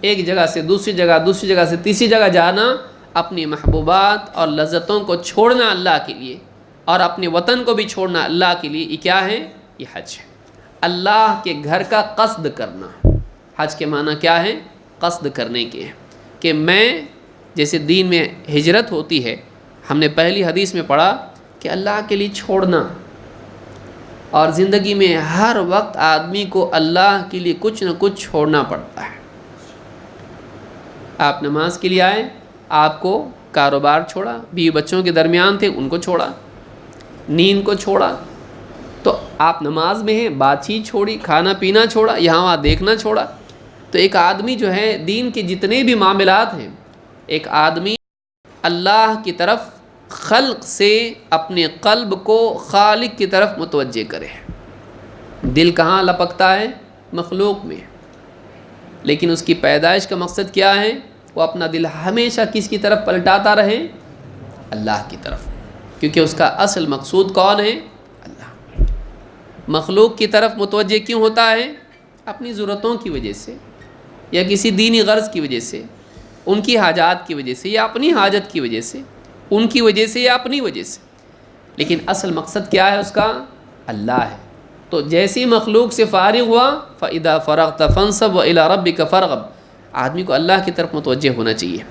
ایک جگہ سے دوسری جگہ، دوسری جگہ سے تیسری جگہ جانا، اپنی محبوبات اور لذتوں کو چھوڑنا اللہ کے لیے، اور اپنے وطن کو بھی چھوڑنا اللہ کے لیے، یہ کیا ہے؟ یہ حج ہے۔ اللہ کے گھر کا قصد کرنا، حج کے معنی کیا ہے؟ قصد کرنے کے ہیں کہ میں، جیسے دین میں ہجرت ہوتی ہے، ہم نے پہلی حدیث میں پڑھا کہ اللہ کے لیے چھوڑنا، اور زندگی میں ہر وقت آدمی کو اللہ کے لیے کچھ نہ کچھ چھوڑنا پڑتا ہے۔ آپ نماز کے لیے آئے، آپ کو کاروبار چھوڑا، بیوی بچوں کے درمیان تھے ان کو چھوڑا، نیند کو چھوڑا، تو آپ نماز میں ہیں، بات چیت چھوڑی، کھانا پینا چھوڑا، یہاں وہاں دیکھنا چھوڑا۔ تو ایک آدمی جو ہے دین کے جتنے بھی معاملات ہیں، ایک آدمی اللہ کی طرف خلق سے اپنے قلب کو خالق کی طرف متوجہ کرے۔ دل کہاں لپکتا ہے؟ مخلوق میں، لیکن اس کی پیدائش کا مقصد کیا ہے؟ وہ اپنا دل ہمیشہ کس کی طرف پلٹاتا رہے؟ اللہ کی طرف، کیونکہ اس کا اصل مقصود کون ہے؟ اللہ۔ مخلوق کی طرف متوجہ کیوں ہوتا ہے؟ اپنی ضرورتوں کی وجہ سے، یا کسی دینی غرض کی وجہ سے، ان کی حاجات کی وجہ سے، یا اپنی حاجت کی وجہ سے، ان کی وجہ سے یا اپنی وجہ سے، لیکن اصل مقصد کیا ہے اس کا؟ اللہ ہے۔ تو جیسی مخلوق سے فارغ ہوا، فَإِذَا فَرَغْتَ فَانْصَبْ وَإِلَىٰ رَبِّكَ فَارْغَب، آدمی کو اللہ کی طرف متوجہ ہونا چاہیے۔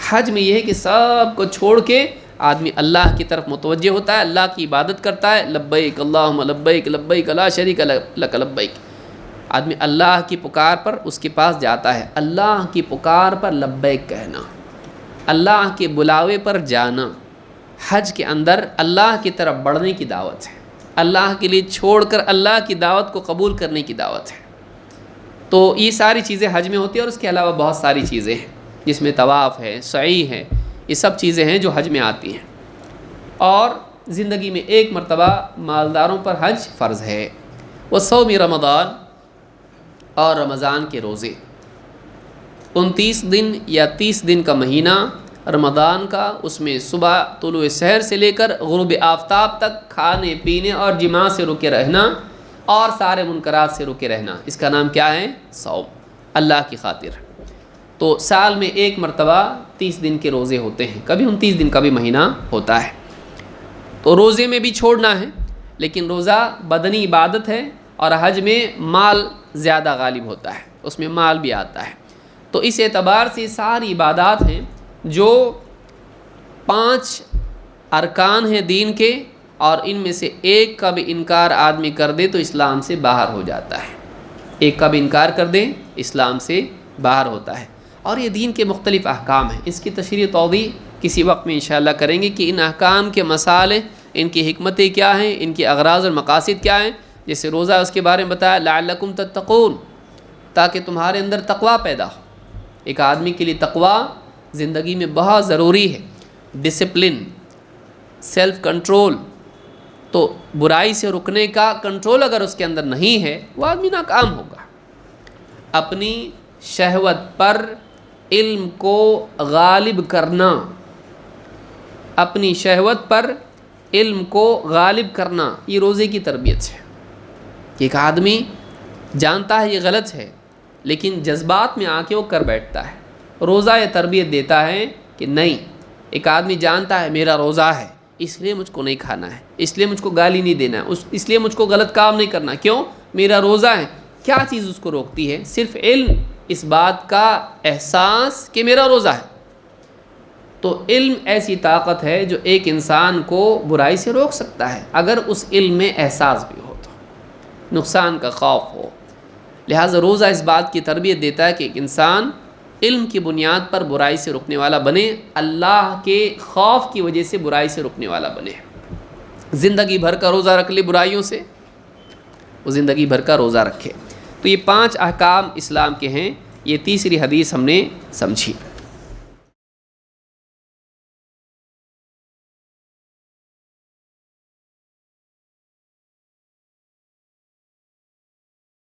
حج میں یہ ہے کہ سب کو چھوڑ کے آدمی اللہ کی طرف متوجہ ہوتا ہے، اللہ کی عبادت کرتا ہے، لبیک اللہم لبیک لبیک لا شریک لک لبیک۔ آدمی اللہ کی پکار پر اس کے پاس جاتا ہے، اللہ کی پکار پر لبیک کہنا، اللہ کے بلاوے پر جانا۔ حج کے اندر اللہ کی طرف بڑھنے کی دعوت ہے، اللہ کے لیے چھوڑ کر اللہ کی دعوت کو قبول کرنے کی دعوت ہے۔ تو یہ ساری چیزیں حج میں ہوتی ہیں، اور اس کے علاوہ بہت ساری چیزیں ہیں جس میں طواف ہے، سعی ہے، یہ سب چیزیں ہیں جو حج میں آتی ہیں۔ اور زندگی میں ایک مرتبہ مالداروں پر حج فرض ہے۔ وصوم رمضان، اور رمضان کے روزے، 29 دن یا 30 دن کا مہینہ رمضان کا، اس میں صبح طلوع سحر سے لے کر غروب آفتاب تک کھانے پینے اور جماع سے رکے رہنا، اور سارے منکرات سے رکے رہنا، اس کا نام کیا ہے؟ صوم، اللہ کی خاطر۔ تو سال میں ایک مرتبہ 30 دن کے روزے ہوتے ہیں، کبھی 29 دن کا بھی مہینہ ہوتا ہے، تو روزے میں بھی چھوڑنا ہے، لیکن روزہ بدنی عبادت ہے اور حج میں مال زیادہ غالب ہوتا ہے، اس میں مال بھی آتا ہے، تو اس اعتبار سے ساری عبادات ہیں جو 5 ارکان ہیں دین کے، اور ان میں سے ایک کا بھی انکار آدمی کر دے تو اسلام سے باہر ہو جاتا ہے، ایک کا بھی انکار کر دے اسلام سے باہر ہوتا ہے۔ اور یہ دین کے مختلف احکام ہیں، اس کی تشریح توضیح کسی وقت میں انشاءاللہ کریں گے کہ ان احکام کے مسائل، ان کی حکمتیں کیا ہیں، ان کے اغراض اور مقاصد کیا ہیں۔ جیسے روزہ اس کے بارے میں بتایا لعلکم تتقون، تاکہ تمہارے اندر تقوی پیدا ہو۔ ایک آدمی کے لیے تقوی زندگی میں بہت ضروری ہے، ڈسپلن، سیلف کنٹرول، تو برائی سے رکنے کا کنٹرول اگر اس کے اندر نہیں ہے وہ آدمی ناکام ہوگا۔ اپنی شہوت پر علم کو غالب کرنا، اپنی شہوت پر علم کو غالب کرنا، یہ روزے کی تربیت ہے۔ ایک آدمی جانتا ہے یہ غلط ہے لیکن جذبات میں آ کے وہ کر بیٹھتا ہے، روزہ یہ تربیت دیتا ہے کہ نہیں، ایک آدمی جانتا ہے میرا روزہ ہے اس لیے مجھ کو نہیں کھانا ہے، اس لیے مجھ کو گالی نہیں دینا ہے، اس لیے مجھ کو غلط کام نہیں کرنا، کیوں؟ میرا روزہ ہے۔ کیا چیز اس کو روکتی ہے؟ صرف علم، اس بات کا احساس کہ میرا روزہ ہے۔ تو علم ایسی طاقت ہے جو ایک انسان کو برائی سے روک سکتا ہے، اگر اس علم میں احساس بھی ہو، تو نقصان کا خوف ہو۔ لہٰذا روزہ اس بات کی تربیت دیتا ہے کہ ایک انسان علم کی بنیاد پر برائی سے رکنے والا بنے، اللہ کے خوف کی وجہ سے برائی سے رکنے والا بنے۔ زندگی بھر کا روزہ رکھ لے برائیوں سے، وہ زندگی بھر کا روزہ رکھے۔ تو یہ 5 احکام اسلام کے ہیں، یہ تیسری حدیث ہم نے سمجھی۔